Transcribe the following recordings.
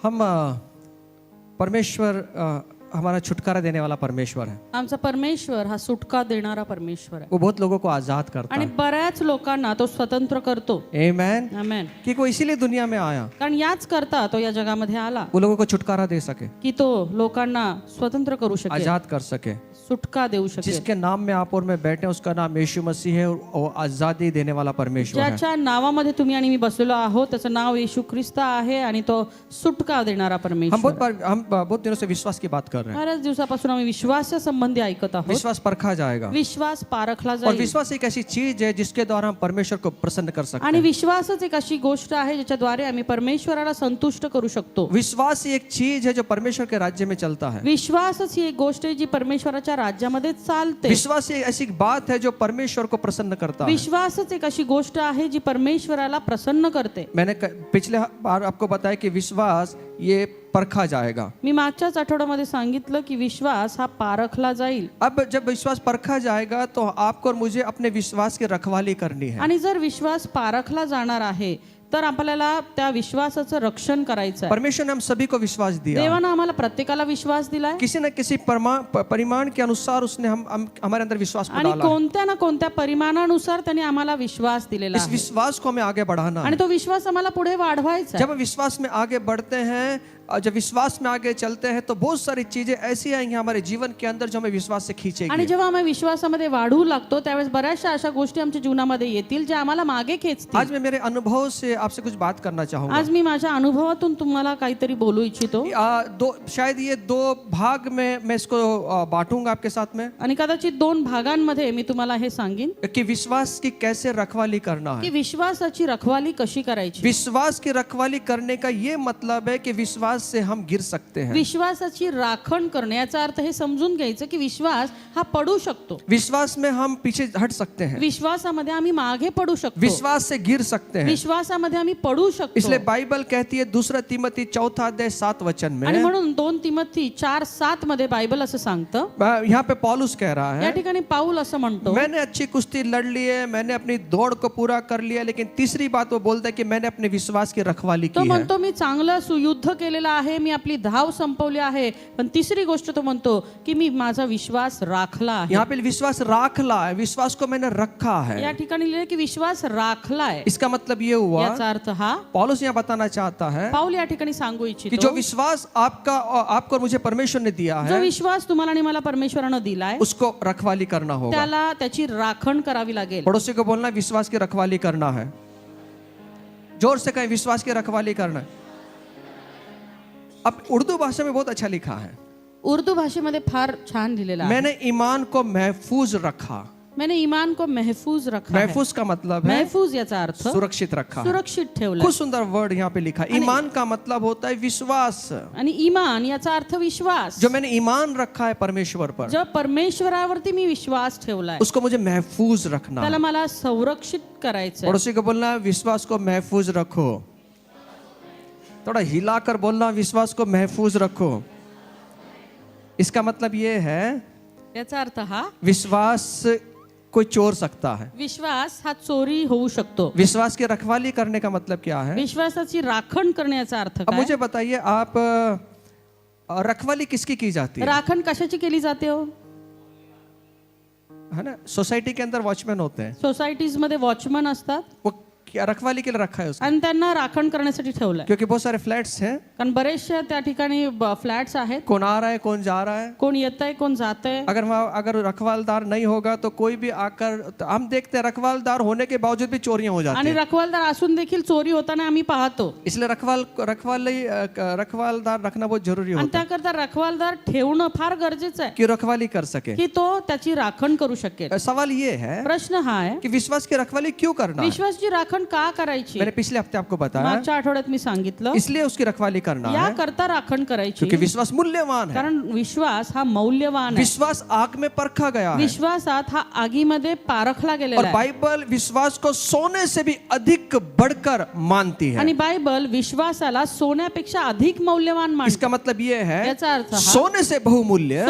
हम परमेश्वर हमारा छुटकारा देने वाला परमेश्वर है। आमचा परमेश्वर हा सुटका देणारा परमेश्वर आहे वो बहुत लोगों को आजाद करता आणि है। बऱ्याच लोकांना तो स्वतंत्र करतो। आमेन। आमेन। कि वो इसीलिए दुनिया में आया, कारण याच करता तो या जगामध्ये आला वो लोगों को छुटकारा दे सके, की तो लोकांना स्वतंत्र करू शकेल, आजाद कर सके। सुटका देऊ शकेल। जिसके नाम में आप और मैं बैठे हैं उसका नाम यीशु मसीह है और आजादी देने वाला परमेश्वर है। ज्याच्या नावामध्ये तुम्ही आणि मी बसलेलो आहोत त्याचं नाव येशू ख्रिस्त आहे आणि तो सुटका देणारा हम परमेश्वर। हम बहुत दिनों से विश्वास की बात कर रहे हैं। बऱ्याच दिवसापासून आम्ही विश्वासा संबंधी ऐकत आहोत। विश्वास परखा जाएगा विश्वास पारखला और जाईल विश्वास एक ऐसी चीज है जिसके द्वारा हम परमेश्वर को प्रसन्न कर सकते आणि हैं। विश्वासच एक अशी गोष्ट आहे ज्याच्याद्वारे आम्ही परमेश्वराला संतुष्ट करू शकतो। विश्वास ही एक चीज है जो परमेश्वर के राज्य में चलता है। विश्वासच ही एक गोष्ट आहे जी परमेश्वराच्या राज्यामध्ये चालते। विश्वास ही ऐसी बात है जो परमेश्वर को प्रसन्न करता है। विश्वासच एक अशी गोष्ट आहे जी परमेश्वराला प्रसन्न करते। मैंने पिछले बार आपको बताया कि विश्वास ये परखा जाएगा। मी मागच्याच आठवड्यामध्ये सांगितलं की विश्वास हा पारखला जाईल। अब जब विश्वास परखा जाएगा तो आपको और मुझे अपने विश्वास की रखवाली करनी है। आणि जर विश्वास पारखला जाणार आहे तर आपल्याला त्या विश्वासाचं रक्षण करायचं आहे। परमेश्वर ने हम सभी को विश्वास दिया। देवानं आम्हाला प्रत्येकाला विश्वास दिलाय। किसी न किसी परिमाण के अनुसार उसने हम हमारे अंदर विश्वास को आणि डाला है। कोणत्या ना कोणत्या परिमाणानुसार त्यांनी आम्हाला विश्वास दिलेला इस आहे विश्वास को हमें आगे बढ़ाना है। आणि तो विश्वास आम्हाला पुढे वाढवायचा आहे। जब हम विश्वास में आगे बढ़ते हैं और जब विश्वास में आगे चलते हैं तो बहुत सारी चीजें ऐसी आएंगी हमारे जीवन के अंदर जो हमें विश्वास से आणि खींचेगी। जेव्हा आम्ही विश्वासामध्ये वाढू लागतो त्यावेळेस बऱ्याचशा अशा गोष्टी आमच्या जीवनामध्ये येतील ज्या आम्हाला मागे खेचतील। आज मैं मेरे अनुभव से आपसे कुछ बात करना चाहूंगा। आज मी माझ्या अनुभवातून तुम्हाला काहीतरी बोलू इच्छितो शायद ये दो भाग में मैं इसको बांटूंगा आपके साथ में आणि कदाचित दोन भागांमध्ये मी तुम्हाला हे सांगेन कि विश्वास की कैसे रखवाली करना की है। विश्वासाची रखवाली कशी करायची। विश्वास की रखवाली करने का ये मतलब है कि विश्वास से हम गिर सकते हैं। विश्वासाची राखण करणे याचा अर्थ हे समजून घ्यायचं की विश्वास हा पडू शकतो। विश्वास में हम पीछे हट सकते हैं। विश्वासामध्ये आम्ही मागे पडू शकतो। विश्वास से गिर सकते हैं। विश्वासामध्ये आम्ही पडू शकतो। इसलिए बाइबल कहती है 2 तिमोथी 4 अध्याय 7 वचन में, आणि म्हणून 2 तिमोथी 4:7 मध्ये बायबल असं सांगतं। यहाँ पे पौलुस कह रहा या है, ठिकाणी पाऊल असं म्हणतो मैंने अच्छी कुश्ती लड़ ली है, मैंने अपनी दौड़ को पूरा कर लिया, लेकिन तीसरी बात वो बोलता है कि मैंने अपने विश्वास की रखवाली तो की है। म्हणतो मी चांगलं सुयुद्ध केलेलं आहे, मी आपली धाव संपवली आहे, पण तिसरी गोष्ट तो म्हणतो की मी माझा विश्वास राखला आहे। यहाँ पे विश्वास राखला है, विश्वास को मैंने रखा है। या ठिकाणी लिहिले की विश्वास राखला आहे। इसका मतलब ये हुआ, याचा अर्थ हा पौलुस यहाँ बताना चाहता है पाऊल या ठिकाणी सांगू कि इच्छितो जो विश्वास आपको और मुझे परमेश्वर ने दिया जो है विश्वास तुम्हाला आणि मला परमेश्वरानं दिलाय उसको रखवाली करना होगा। त्याला त्याची राखण करावी लागेल। पड़ोसी को बोलना विश्वास की रखवाली करना है। जोर से कहें विश्वास की रखवाली करना है। अब उर्दू भाषा में बहुत अच्छा लिखा है, उर्दू भाषेमध्ये फार छान लिहिलेलं आहे। मैंने ईमान को महफूज रखा। मैंने ईमान को महफूज रखा है। महफूज का मतलब है महफूज याचा अर्थ सुरक्षित रखा है। सुरक्षित ठेवला। खूब सुंदर वर्ड यहाँ पे लिखा है। ईमान का मतलब होता है विश्वास। आणि ईमान याचा अर्थ विश्वास। जो मैंने ईमान रखा है परमेश्वर पर, जो परमेश्वरावरती मी विश्वास ठेवलाय उसको मुझे महफूज रखना त्याला है। मला संरक्षित करायचं। पड़ोसी को बोलना विश्वास को महफूज रखो। थोड़ा हिलाकर बोलना विश्वास को महफूज रखो। इसका मतलब ये है याचा अर्थ हा विश्वास कोई चोर सकता है। विश्वास हा चोरी होऊ शकतो। विश्वास की रखवाली करने का मतलब क्या है? विश्वासाची राखण करण्याचा अर्थ अब काय? मुझे बताइए, आप रखवाली किसकी की जाती है? राखण कशाची केली जाते हो? है ना, सोसाइटी के अंदर वॉचमैन होते हैं, सोसायटीज मध्ये वॉचमन असतात वो क्या रखवाली के लिए रखा है उसको, आणि त्यांना राखण करण्यासाठी ठेवलंय। क्योंकि बहुत सारे फ्लैट्स हैं, कारण बरेचसे त्या ठिकाणी फ्लॅट्स आहेत। कौन आ रहा है कौन जा रहा है, कोण येतंय कोण जातंय। अगर वहाँ अगर रखवालदार नहीं होगा तो कोई भी आकर, तो हम देखते हैं रखवालदार होने के बावजूद भी चोरियां हो जाती आणि हैं। रखवालदार असून देखील चोरी होताना आम्ही पाहतो। इसलिए रखवालदार रखना बहुत जरूरी आणि होता है त्याकरता रखवालदार ठेवणं फार गरजेचं आहे कि रखवाली कर सके। की तो त्याची राखण करू शकेल। सवाल ये है प्रश्न हा आहे कि विश्वास की रखवाली क्यों करना है? विश्वासची राखण का करायची। मैंने पिछले हफ्ते आपको बताया, मागच्या आठवड्यात मी सांगितलं इसलिए उसकी रखवाली करना या है करता राखण करायची क्योंकि विश्वास मूल्यवान है। कारण विश्वास हा मौल्यवान आहे। विश्वास आग में परखा गया है विश्वासात हा आगीमध्ये पारखला और गेलेला आहे। बाइबल विश्वास को सोने से भी अधिक बढ़कर मानती है। आणि बायबल विश्वासाला सोन्यापेक्षा अधिक मौल्यवान मानते। इसका मतलब ये है याचा अर्थ हा सोने से बहुमूल्य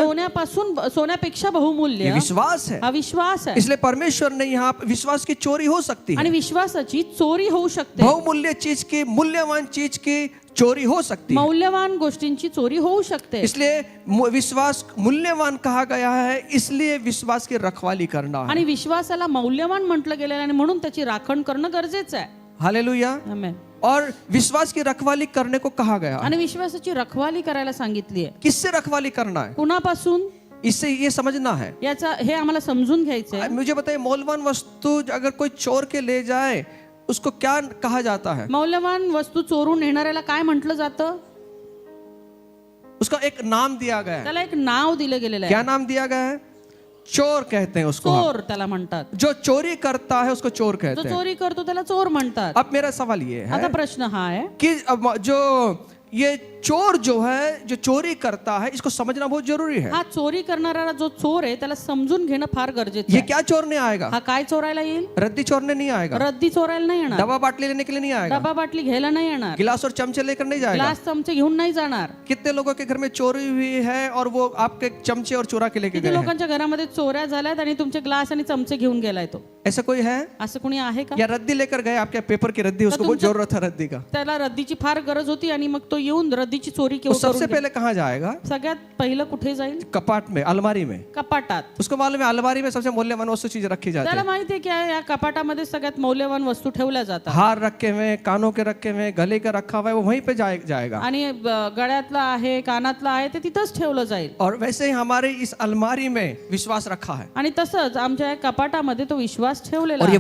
सोन्यापेक्षा बहुमूल्य ये विश्वास है। हा विश्वास आहे। इसलिए परमेश्वर ने यहाँ विश्वास की चोरी हो सकती है, आणि विश्वासाची गोष्टींची चोरी होऊ शकते. बहुमूल्य चीज की, मूल्यवान चीज की चोरी हो सकती है। मौल्यवान गोष्टींची चोरी होऊ शकते. इसलिए विश्वास मूल्यवान कहा गया है, इसलिए विश्वास की रखवाली करना है। आणि विश्वासाला मौल्यवान म्हटलं गेलेलं आहे आणि म्हणून त्याची राखण करणं गरजेचं आहे. हालेलुया। आमेन. और विश्वास की रखवाली करने को कहा गया। आणि विश्वासाची रखवाली करायला सांगितली आहे. किससे रखवाली करना है, कुणापासून, इससे ये समझना है। याचा हे आम्हाला समजून घ्यायचंय. मुझे बताइए, मौल्यवान वस्तु अगर कोई चोर के ले जाए उसको क्या कहा जाता है? मौल्यवान वस्तू चोरून नेणाऱ्याला काय म्हटलं जातं? उसका एक नाम दिया गया है। त्याला एक नाव दिलं गेलेलं क्या आहे. नाम दिया गया है? चोर कहते हैं उसको। चोर त्याला म्हणतात. जो चोरी करता है उसको चोर जो कहते हैं। चोरी करतो त्याला चोर म्हणतात. अब मेरा सवाल ये है आता प्रश्न हा आहे कि जो ये चोर जो है, जो चोरी करता है, इसको समझना बहुत जरूरी है। हा चोरी करणारा जो चोर आहे त्याला समजून घेणं फार गरजेचं ये आहे. क्या चोरने आएगा? हा काय चोरायला येईल? रद्दी चोरने नहीं आएगा, रद्दी चोरायला नाही येणार, दवा बाटली लेने के लिए नहीं आएगा, डबा बाटली घ्यायला नाही येणार, गिलास और चमचे लेकर नहीं जाएगा। ग्लास चमचे घेऊन नाही जाणार. कितने लोगों के घर में चोरी हुई है और वो आपके चमचे और चुरा के लेके किती गए हैं? लोकांच्या घरामध्ये चोऱ्या झाल्यात आणि तुमचे ग्लास आणि चमचे घेऊन गेलाय तो. ऐसा कोई है? असं कोणी आहे का? या रद्दी लेकर गए, आपके पेपर की रद्दी, उसको बहुत जरूरत है रद्दी का, त्याला रद्दीची फार गरज होती आणि मग तो येऊन रद्दीची चोरी वो करून सबसे पहले कहाँ जाएगा? सगळ्यात पहिलं कुठे जाईल? कपाट में, अलमारी में। कपाटात. उसको मालूम है अलमारी में सबसे मूल्यवान वस्तु चीज रखी जाती त्याला है। माहिती आहे की या कपाटामध्ये सगळ्यात मौल्यवान वस्तू ठेवल्या जातात हार रखे हुए, कानों के रखे हुए, गले का रखा हुआ है, वो वहीं पे जाएगा। आणि गळ्यातला आहे, कानातला आहे, ते तिथंच ठेवलं जाईल. और वैसे ही हमारे इस अलमारी में विश्वास रखा है। आणि तसंच आमच्या या कपाटामध्ये तो विश्वास ठेवलेला और आहे.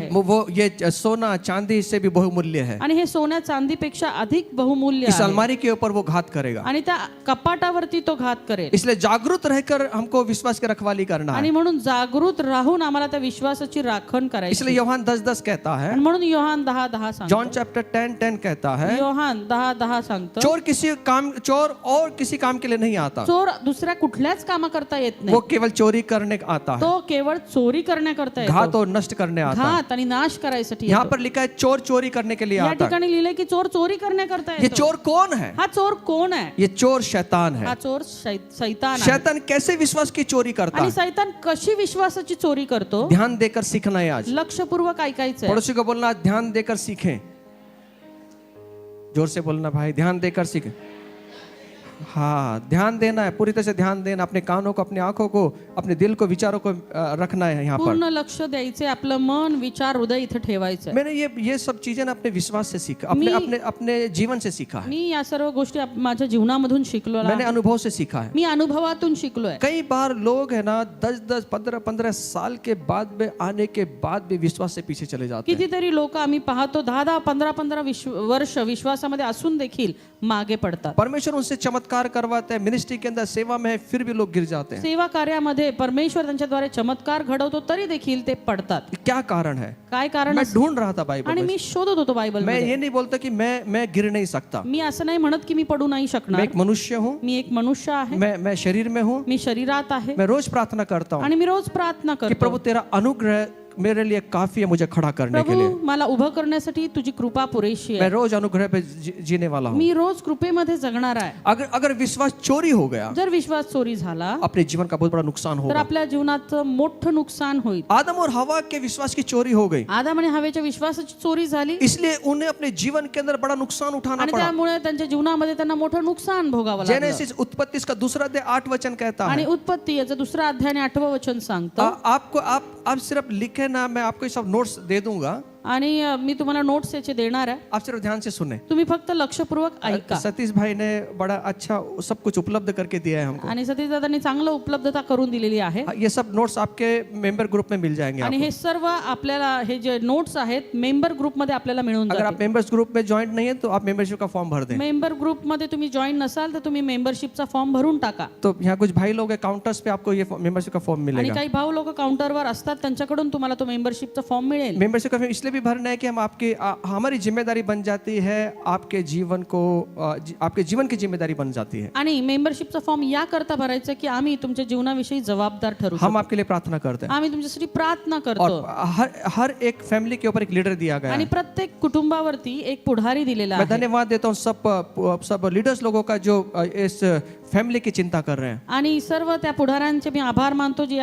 ये सोना चांदी से भी बहुमूल्य है। आणि हे सोन्या चांदीपेक्षा अधिक बहुमूल्य इस आहे. अलमारी के ऊपर वो घात करेगा। आणि त्या कपाटावरती तो घात करेल. इसलिए जागरूक रहकर हमको विश्वास की रखवाली करना है। आणि म्हणून जागृत राहून आम्हाला त्या विश्वासाची राखण करायची. इसलिए यूहन्ना 10:10 कहता है, आणि म्हणून योहान 10:10 सांगतो. जॉन चैप्टर 10:10 कहता है, योहान 10:10 सांगतो, चोर और किसी काम के लिए नहीं आता, चोर दुसऱ्या कुठल्याच कामा करता येत नाही. वो केवल चोरी करने आता है, तो केवळ चोरी करण्याकरता घात येतो. और नष्ट करने आता है। घात आणि नाश करायसाठी यहाँ येतो. पर लिखा है चोर चोरी करने के लिए या आता है। ठिकाणी लिहिलंय की चोर चोरी करण्याकरता ये येतो. चोर कौन है? हा चोर कोण आहे? ये चोर शैतान है। हा चोर सैतान आहे. शैतान कैसे विश्वास की चोरी करता आणि है? सैतान कशी विश्वासाची चोरी करतो? ध्यान देकर सीखना है आज। लक्षपूर्वक ऐकायचंय. पड़ोसी को बोलना, ध्यान देकर सीखें। जोर से बोलना, भाई ध्यान देकर सीखें। हाँ, ध्यान देना है, पूरी तरह से ध्यान देना, अपने कानों को, अपनी आंखों को, अपने दिल को, विचारों को रखना है यहाँ पर। पूर्ण लक्ष द्यायचे. आपलं मन, विचार, हृदय इथे ठेवायचं. मैंने ये सब चीजें ना अपने विश्वास से सीखा, अपने अपने अपने जीवन से सीखा है। मी या सर्व गोष्टी माझ्या जीवनामधून शिकलो मैंने अनुभव से सीखा है। मी अनुभवातून शिकलोय. कई बार लोग है ना 10-10, 15-15 साल के बाद में आने के बाद भी विश्वास से पीछे चले जाते हैं। कितीतरी लोक आम्ही पाहतो 10-10, 15-15 वर्ष विश्वासामध्ये असून देखील मागे पडतात. परमेश्वर उनसे चमत्कार करवाते हैं, मिनिस्ट्री के अंदर सेवा में है, फिर भी लोग गिर जाते हैं। सेवा कार्यामध्ये परमेश्वर त्यांच्याद्वारे चमत्कार घडवतो तरी देखील ते पडतात. क्या कारण है? काय कारण मैं असेल? ढूंढ रहा था बाइबल आणि में। मी शोधत होतो बायबल मैं मध्ये. ये नहीं बोलता कि मैं गिर नहीं सकता। मी असं नाही म्हणत की मी पडू नाही मैं शकणार. एक मनुष्य हूँ, मी एक मनुष्य आहे. मैं शरीर में हूँ, मी शरीरात आहे मैं रोज प्रार्थना करता हूँ आणि मी रोज प्रार्थना कि करतो. प्रभु तेरा अनुग्रह मेरे लिए काफी है मुझे खड़ा करने के लिए। प्रभू मला उभं करण्यासाठी तुझी कृपा पुरेशी मैं आहे. रोज अनुग्रह पे जीने वाला हूँ। मी रोज कृपेमध्ये जगणार आहे. अगर विश्वास चोरी हो गया, जर विश्वास चोरी झाला अपने जीवन का बहुत बड़ा नुकसान तर होगा। आपल्या जीवनात मोठं नुकसान होईल. आदम और हवा के विश्वास की चोरी हो गई, आदम आणि हवेच्या विश्वासाची चोरी झाली इसलिए उन्हें अपने जीवन के अंदर बड़ा नुकसान उठाना आणि पड़ा। त्यामुळे त्यांच्या जीवनामध्ये त्यांना मोठं नुकसान भोगावं लागलं. जेनेसिस उत्पत्ति का 2:8 कहता आणि है, उत्पत्ती याचं 2 अध्याय आणि 8वं वचन सांगतं. आपको आप सिर्फ लिखे ना, मैं आपको सब नोट्स दे दूंगा, आणि मी तुम्हाला नोट्स याचे देणार आहे. आप सिर्फ ध्यान से सुने। तुम्ही फक्त लक्षपूर्वक ऐका. सतीश भाई ने बड़ा अच्छा सब कुछ उपलब्ध करके दिया है हमको। आणि सतीश दादांनी चांगलं उपलब्धता करून दिलेली आहे. ये सब नोट्स आपके मेंबर ग्रुप में मिल जाएंगे आणि आपको। हे सर्व आपल्याला हे जे नोट्स आहेत मेंबर ग्रुपमध्ये आपल्याला मिळून अगर आप जातील. मेंबर्स ग्रुप में ज्वाइन नहीं है तो आप मेंबरशिप का फॉर्म भर दें। मेंबर ग्रुपमध्ये तुम्ही जॉईन नसाल तर तुम्ही मेंबरशिपचा फॉर्म भरून टाका. तो यहाँ कुछ भाई लोग हैं काउंटर्स पे, आपको ये मेंबरशिप का फॉर्म आणि मिलेगा। काही भाऊ लोक काउंटरवर असतात त्यांच्याकडून तुम्हाला तो मेंबरशिपचा फॉर्म मिळेल. मेंबरशिप का फॉर्म इसलिए भी भरना है कि हम हमारी जिम्मेदारी बन जाती है, आपके जीवन की जिम्मेदारी बन जाती है। आणि मेंबरशिपचा फॉर्म या करता भरायचं की आम्ही तुमच्या जीवनाविषयी जबाबदार ठरू हम आपके लिए प्रार्थना करते हैं आम्ही तुमच्यासाठी प्रार्थना और करतो. हर एक फैमिली के ऊपर एक लीडर दिया गया आणि है। प्रत्येक कुटुंबावरती एक पुढारी दिलेला मैं आहे. धन्यवाद देता हूँ सब लीडर्स लोगों का जो इस फैमिली की चिंता कर रहे हैं। आणि सर्व त्या पुढाऱ्यांचे मी आभार मानतो जे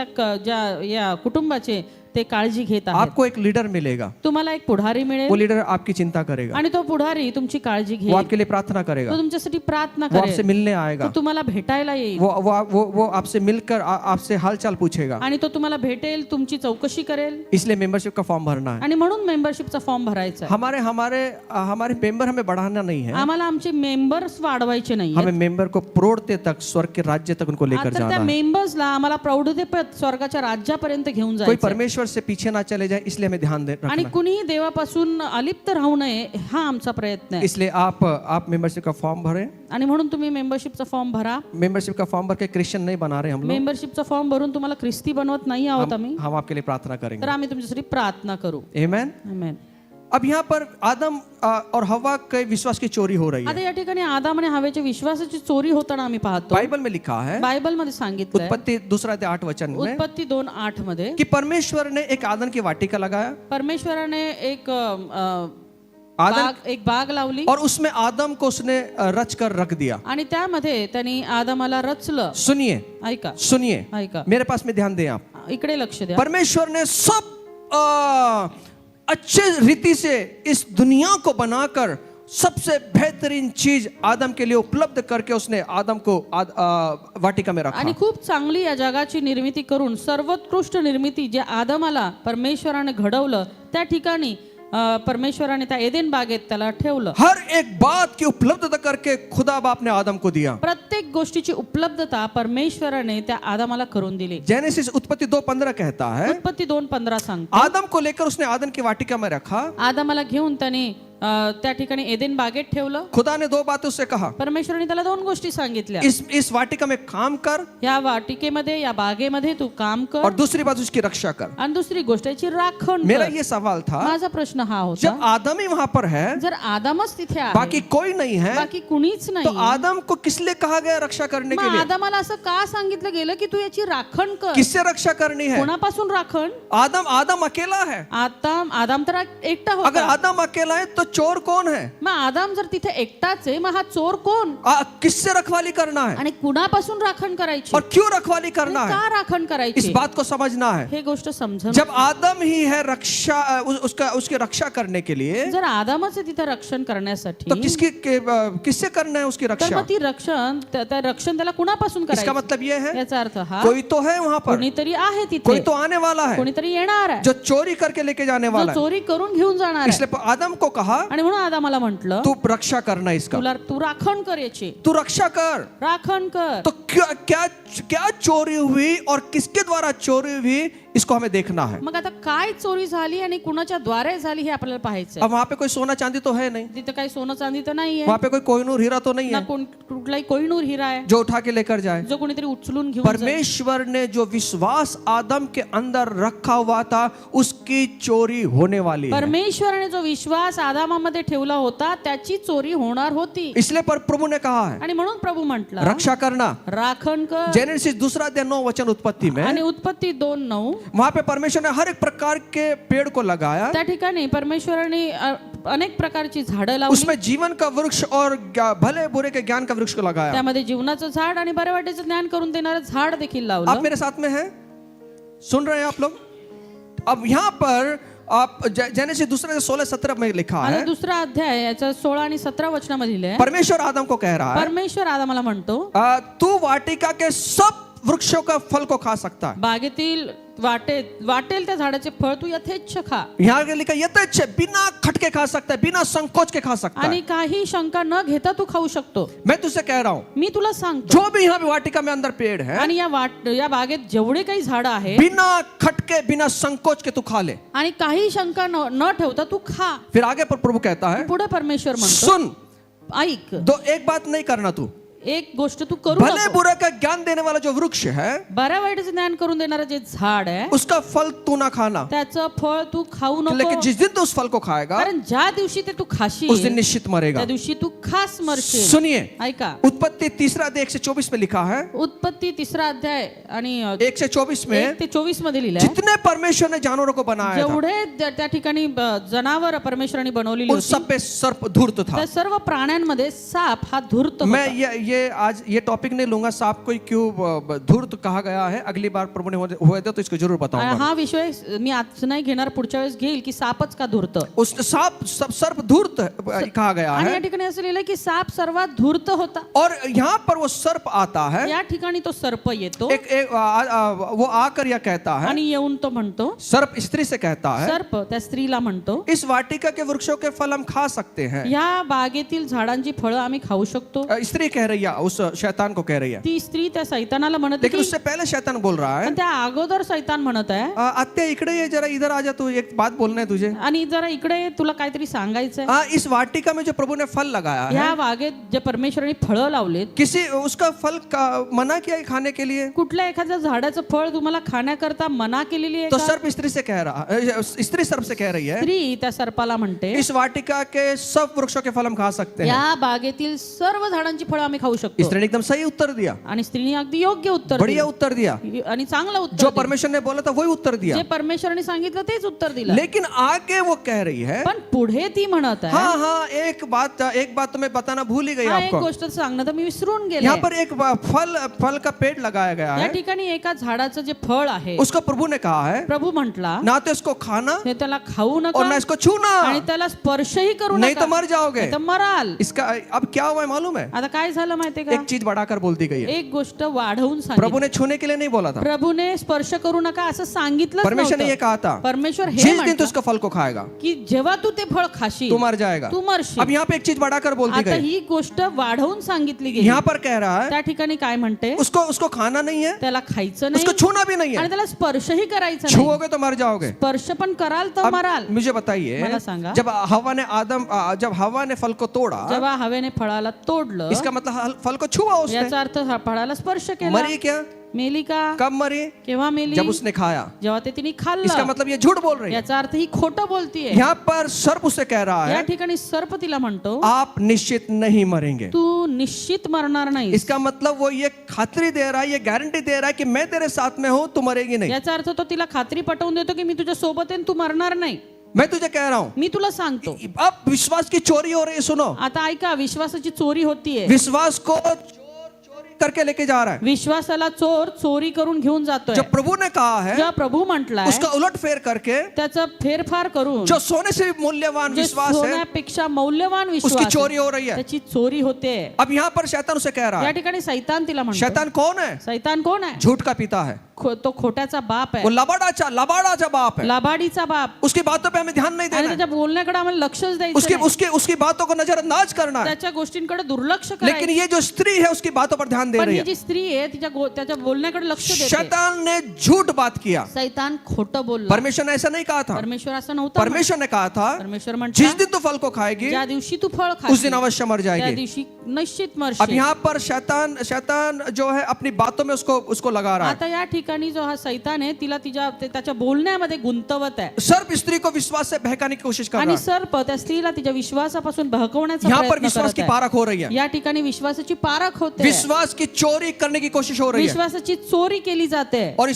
या कुटुंबाचे ते काळजी घेत आहेत. आपको एक लीडर मिलेगा, तुम्हाला एक पुढारी मिळेल वो लीडर आपकी चिंता करेगा, आणि तो पुढारी तुमची काळजी वो घेईल, आपके लिए प्रार्थना करेगा, तो तुमच्यासाठी प्रार्थना वो आपसे करेल, मिलने आएगा, तो तुम्हाला भेटायला येईल वो आपसे मिलकर आपसे हालचाल पूछेगा। आणि तो तुम्हाला भेटेल, तुमची चौकशी करेल. इसलिए मेंबरशिप का फॉर्म भरना है। आणि म्हणून मेंबरशिपचा फॉर्म भरायचा आहे. हमारे हमारे हमारे मेंबर हमें बढ़ाना नहीं है, आम्हाला आमचे मेंबर्स वाढवायचे नाही. हमें मेंबर को प्रौढ़ते तक स्वर्ग के राज्य तक उनको लेकर तर जाना त्या है। मेंबर्सला आम्हाला प्रौढतेपद स्वर्गाच्या राज्यापर्यंत घेऊन कोई जायचं. परमेश्वर से पीछे ना चले जाए, इसलिए हमें ध्यान आणि रखना। कुणीही देवापासून अलिप्त राहू नये हा आमचा प्रयत्न आहे. इसलिए आप मेंबरशिप का फॉर्म भरें। आणि म्हणून तुम्ही मेंबरशिपचा फॉर्म भरा. मेंबरशिप का फॉर्म भर के क्रिश्चियन नहीं बना रहे हम लोग, मेंबरशिपचा फॉर्म भरून तुम्हाला ख्रिस्ती बनवत नाही आहोत आम्ही, हम आपके लिए प्रार्थना तर करेंगे। आम्ही तुमच्यासाठी प्रार्थना करू. आमेन। आमेन. अब यहाँ पर आदम और हवा के विश्वास की चोरी हो रही है। आता या ठिकाणी आदाम आणि हवेच्या विश्वासाची चोरी होताना आम्ही पाहतो. बाइबल में लिखा है, बायबल मध्ये सांगितलंय उत्पत्ति 2:8 में, उत्पत्ती 2:8 मध्ये कि परमेश्वर ने एक आदन की वाटिका लगाया परमेश्वराने एक आदम एक बाग लावली और उसमें आदम को उसने रच कर रख दिया। आणि त्यामध्ये त्यांनी आदामाला रचलं. सुनिए ऐका सुनिए, ऐका, मेरे पास में ध्यान दें आप। इकडे लक्ष द्या. परमेश्वर ने सब अच्छे रीति से इस दुनिया को बनाकर सबसे बेहतरीन चीज आदम के लिए उपलब्ध करके उसने आदम को वाटिका में रखा। आणि खूप चांगली या जगाची निर्मिती करून सर्वोत्कृष्ट निर्मिती जे आदमाला परमेश्वराने घडवलं त्या ठिकाणी परमेश्वराने त्या एदेन बागेत त्याला ठेवलं. हर एक बात की उपलब्धता करके खुदा बाप ने आदम को दिया। प्रत्येक गोष्टीची उपलब्धता परमेश्वराने त्या आदमाला करून दिली. जेनेसिस उत्पत्ति 2:15 कहता है, उत्पत्ती 2:15 सांगतो आदम को लेकर उसने आदम की वाटिका में रखा। आदमाला घेऊन त्याने त्या ठिकाणी एदेन बागेत ठेवलं. खुदा ने 2 बातें उससे कहा, परमेश्वराने त्याला 2 गोष्टी सांगितल्या. इस वाटिका में काम कर या वाटिकेमध्ये या बागेमध्ये तू काम और कर दूसरी बात उसकी रक्षा कर। आणि दुसरी गोष्ट याची राखण मेरा कर. ये सवाल था, माझा प्रश्न हा होता, जब आदम ही वहां पर है, जर आदमच तिथे आहे, बाकी कोई नहीं है, बाकी कुणीच तो नाही, आदम को किस लिए कहा गया रक्षा करने के मग लिए? आदमाला असं का सांगितलं गेलं की तू याची राखण कर? किससे रक्षा करनी है? कोणापासून राखण? आदम अकेला है। आदम तर एकटा अगर होता. आदम अकेला है तो चोर कौन है? मग आदम जर तिथे एकटाच आहे, मग हा चोर कोण? किससे रखवाली करना है आणि कुणापासून राखण करायची? और क्यों रखवाली करना है? का राखण इस करायची? बात को समझना है। हे गोष्ट समजून, जब आदम ही है रक्षा उसकी रक्षा करने के लिए, जर आदमच आहे तिथे रक्षण करण्यासाठी, तो किससे करना है उसकी तर रक्षा? मग ती रक्षण त्या रक्षण त्याला कुणापासून इसका करायचं? मतलब ये है, याचा अर्थ हा, कोई तो है वहां पर, कोणीतरी आहे कोई तिथे, तो आने वाला है कोणीतरी येणार आहे जो चोरी करके लेके जाने जो वाला है। चोरी करून घेऊन जाणार आहे. इसलिए आदम को कहा, आणि म्हणून आदमाला म्हटलं, तू रक्षा करना इसका, तू राखण कर याची, तू रक्षा कर। राखण कर. तो क्या चोरी हुई और किसके द्वारा चोरी हुई, इसको हमें देखना है। मग आता काय चोरी झाली आणि कुणाच्या द्वारे झाली हे आपल्याला पाहायचं. अब वहां पे कोई सोना चांदी तो है नहीं, तिथे काही सोनं चांदी तर नाहीये, वहां पे कोई कोहिनूर हीरा तो नहीं ना है कुठलाही कोहिनूर हिरा आहे जो उठा के लेकर जाए। जो कोणीतरी उचलून घेऊन जाईल. परमेश्वर ने जो विश्वास आदम के अंदर रखा हुआ था, उसकी चोरी होने वाली है। परमेश्वराने जो विश्वास आदामामध्ये ठेवला होता त्याची चोरी होणार होती. इसलिए प्रभु ने कहा है, आणि म्हणून प्रभू म्हटलं, रक्षा करना। राखण कर. जेनेसिस 2:9 उत्पत्ति में, आणि उत्पत्ती 2:9 वहां पे परमेश्वर ने हर एक प्रकार के पेड़ को लगाया, त्या ठिकाणी परमेश्वराने अनेक प्रकारची झाडं लावली. उसमें जीवन का वृक्ष और भले बुरे के ज्ञान का वृक्ष को लगाया। त्यामध्ये जीवनाचं झाड आणि बरे वाटेचं ज्ञान करून देणारं झाड देखील आप लावलं. मेरे साथ में हैं, सुन रहे हैं आप लोग? अब यहाँ पर आप जेनेसिस 2:16-17 में लिखा आणि है, दुसरा अध्याय याचा 16 आणि 17 वचनामध्ये लिहिलंय, परमेश्वर आदम को कह रहा है, परमेश्वर आदामाला म्हणतो, तू वाटिका के सब वृक्षों का फल को खा सकता है। बागेतील वाटेल त्या झाडाचे फळ तू यथेच्छ खा. यहाँ लिखा यथेच्छ, बिना खटके खा सकता है, बिना संकोच के खा सकता आणि है। काही शंका न घेता तू खाऊ शकतो. मैं तुझसे कह रहा हूँ, मी तुला सांगतो, जो भी यहाँ पे वाटिका में अंदर पेड़ है, आणि या बागेत जेवढे काही झाडं आहेत बिना खटके बिना संकोच के तू खा ले। आणि काही शंका न ठेवता तू खा. फिर आगे पर प्रभु कहता है, पुढे परमेश्वर म्हणतो, सुन, ऐक, एक बात नहीं करना, तू एक गोष्ट तू करू भले नको. बुरे का ज्ञान देने वाला जो वृक्ष है, बऱ्या वाईटचं ज्ञान करून देणारं जे झाड आहे उसका फल तू ना खाना, त्याचं फळ तू खाऊ लेकिन नको. जिस दिन तू उस फल को खाएगा, कारण ज्या दिवशी ते तू उस दिन खाशील निश्चित मरेगा। त्या दिवशी तू खास मरशील. सुनिए, ऐका, उत्पत्ति 3:1-24 में लिखा है, उत्पत्ति 3 अध्याय आणि 1-24 में, 1 ते 24 मध्ये लिहिलंय, जितने परमेश्वर ने जानवरों को बनाया था, जेवढे त्या ठिकाणी जनावर परमेश्वराने बनवलेली उन होती सब पे सर्प धूर्त था। त्या सर्व प्राण्यांमध्ये साप हा धूर्त मैं होता. आज ये टॉपिक नहीं लूंगा, सांप को क्यों धूर्त कहा गया है, अगली बार प्रभु ने हुए थे तो इसको जरूर बताऊंगा। हा विषय मी आज नाही घेणार, पुढच्या वेळेस घेईल की सापच का धूर्त. उस सांप सर्प धूर्त कहा गया आणि या है, ठिकाणी असं लिहिलंय की साप सर्वात धूर्त होता. और यहाँ पर वो सर्प आता है, या ठिकाणी तो सर्प येतो वो आकर यह कहता है, आणि येऊन तो म्हणतो, सर्प स्त्री से कहता है, सर्प त्या स्त्रीला म्हणतो, इस वाटिका के वृक्षों के फल हम खा सकते हैं। या बागेतील झाडांची फळं आम्ही खाऊ शकतो. स्त्री कह रही है, उस शैतान को कह रही है, ती स्त्री त्या सैतानाला म्हणत लेकिन की, उससे पहले शैतान बोल रहा है, पण त्या अगोदर सैतान म्हणत आहे, आत्या इकडे ये जरा, इधर आ जा, तू एक बात बोलना है तुझे। आणि जरा इकडे ये, तुला काहीतरी सांगायचंय. इस वाटिका में जो प्रभु ने फल लगाया है, या बागेत जे परमेश्वराने फळं लावलेत, किसी उसका फल मना किया है खाने के लिए, कुठल्या एखाद्या झाडाचं फळ तुम्हाला खाण्याकरता मना केलेली आहे तो का? सर्प स्त्री से कह रहा, स्त्री सर्प से कह रही है, स्त्री त्या सर्पाला म्हणते, इस वाटिका के सब वृक्षों के फल हम खा सकते हैं। या बागेतील सर्व झाडांची फळं आम्ही खाऊ शकतो. स्त्री ने एकदम सही उत्तर दिया, आणि स्त्रीने अगदी योग्य उत्तर बढ़िया उत्तर दिया, दिलं. आणि चांगलं उत्तर जो दिलं. परमेश्वर ने बोला था वही उत्तर दिया, जे परमेश्वराने सांगितलं तेच उत्तर दिलं. लेकिन आगे वो कह रही है, पण पुढे ती म्हणत आहे, हाँ हाँ एक बात तो मैं बताना भूल ही गई हा एक आपको। गोष्ट सांगणं तर मी विसरून गेले. यहाँ पर एक फल का पेड़ लगाया गया या है, ठिकाणी एका झाडाचं जे फळ आहे, उसको प्रभु ने कहा है प्रभू म्हटला, ना तो इसको खाना ते त्याला खाऊ और नका ना इसको छूना, आणि त्याला स्पर्शही करू नहीं नका, तो मर जाओगे। नाही तर मराल. इसका अब क्या हुआ है मालूम है, आता काय झालं माहितीये एक का? चीज बढ़ाकर बोल दी गई है, एक गोष्ट वाढवून प्रभु सांगितलं. ने छूने के लिए नहीं बोला था, प्रभूने स्पर्श करू नका असं सांगितलं परमेश्वर ने ये कहा था, परमेश्वर हे जिस दिन तू म्हणतो उसका फल को खाएगा की जेव्हा तू ते फळ खाशील तू मर जाएगा। तू मरशील. अब यहाँ पे एक चीज बढ़ाकर बोल दी आता गई, ही गोष्ट वाढवून सांगितली गेली. यहाँ पर कह रहा है त्या ठिकाणी काय म्हणते, उसको खाना नहीं है, त्याला खायचं उसको नाही छूना भी नहीं आणि है, त्याला स्पर्शही करायचा नाही. छुओगे तो मर जाओगे। स्पर्श पण कराल तर अब मराल. मुझे बताइए, मला सांगा. जब हवा ने फल को तोड़ा, जेव्हा हवेने फळाला तोडलं, इसका मतलब फल को छुआ उसने, याचा अर्थ फळाला स्पर्श केला. मरी क्या, मेली का? कब मरी, केव्हा मेली? जब उसने खाया। जेव्हा ते तिने इसका खाल्लं. मतलब ये झूठ बोल रही है। याचा अर्थ ही खोटं बोलतीये. यहाँ पर सर्प उसे कह रहा या है, ठिकाणी सर्प तिला म्हणतो, आप निश्चित नहीं मरेंगे। तू निश्चित मरणार नाही. इसका मतलब वो ये खातरी दे रहा है, ये गारंटी दे रहा है कि मैं तेरे साथ में हूं, तू मरेगी नहीं। याचा अर्थ तो तिला खात्री पटवून देतो की मी तुझ्या सोबत आहे, तू मरणार नाही. मैं तुझे कह रहा हूं, मी तुला सांगतो. अब विश्वास की चोरी हो रही है, सुनो, आता ऐका, विश्वासाची चोरी होतीये. विश्वास को चोरी करके लेके जा रहा है। विश्वासाला चोर चोरी करून घेऊन जातोय. जो प्रभु ने कहा है जेव्हा प्रभू म्हटलाय, उसका उलट फेर करके, त्याचा फेरफार करून जो सोने से भी मूल्यवान जे विश्वास है, सोन्यापेक्षा मौल्यवान उसकी विश्वास चोरी आहे, हो रही है। त्याची चोरी होते. अब यहाँ पर शैतान उसे कह रहा या है, ठिकाणी सैतान तिला म्हणतो. शैतान कौन है, सैतान कोण आहे? झूठ का पिता है, तो खोट्याचा बाप वो आहे, लबाड़ाचा बाप है। लाबाडीचा बाप. उसकी बातों पे हमें ध्यान नहीं आणि देना है, त्याच्या बोलण्याकडे आम्हाला लक्षच द्यायचं उसकी नाही. उसकी उसकी बातों को नजरअंदाज करना है। त्याच्या गोष्टींकडे दुर्लक्ष लेकिन करायचं. ये जो स्त्री है उसकी बातों पर ध्यान दे पण रही ही है। जी स्त्री आहे त्याच्या बोलण्याकडे लक्ष देते. शैतान ने झूठ बात किया, सैतान खोटं बोलला. परमेश्वर ने ऐसा नहीं कहा था। परमेश्वर असं नव्हतं. परमेश्वर ने कहा था, परमेश्वर जिस म्हणतो, दिन तू फल को खाएगी ज्या दिवशी तू फळ उस खाशील दिन अवश्य मर त्या जाएगी। दिवशी निश्चित अब मरशील. यहाँ पर शैतान जो है अपनी बातों में उसको लगा रहा है। आता या ठिकाणी जो हा सैतान आहे तिला त्याच्या बोलण्यामध्ये गुंतवत आहे. सर्प स्त्री को विश्वास से बहकाने की कोशिश कर रहा आणि है। सर्प त्या स्त्रीला तिच्या विश्वासापासून बहकवण्याचा यहाँ पर प्रयत्न विश्वास करत की आहे. पारख हो रही है, या ठिकाणी विश्वासाची पारख होते. विश्वास की चोरी करने की कोशिश हो रही है। विश्वासाची चोरी केली जाते. और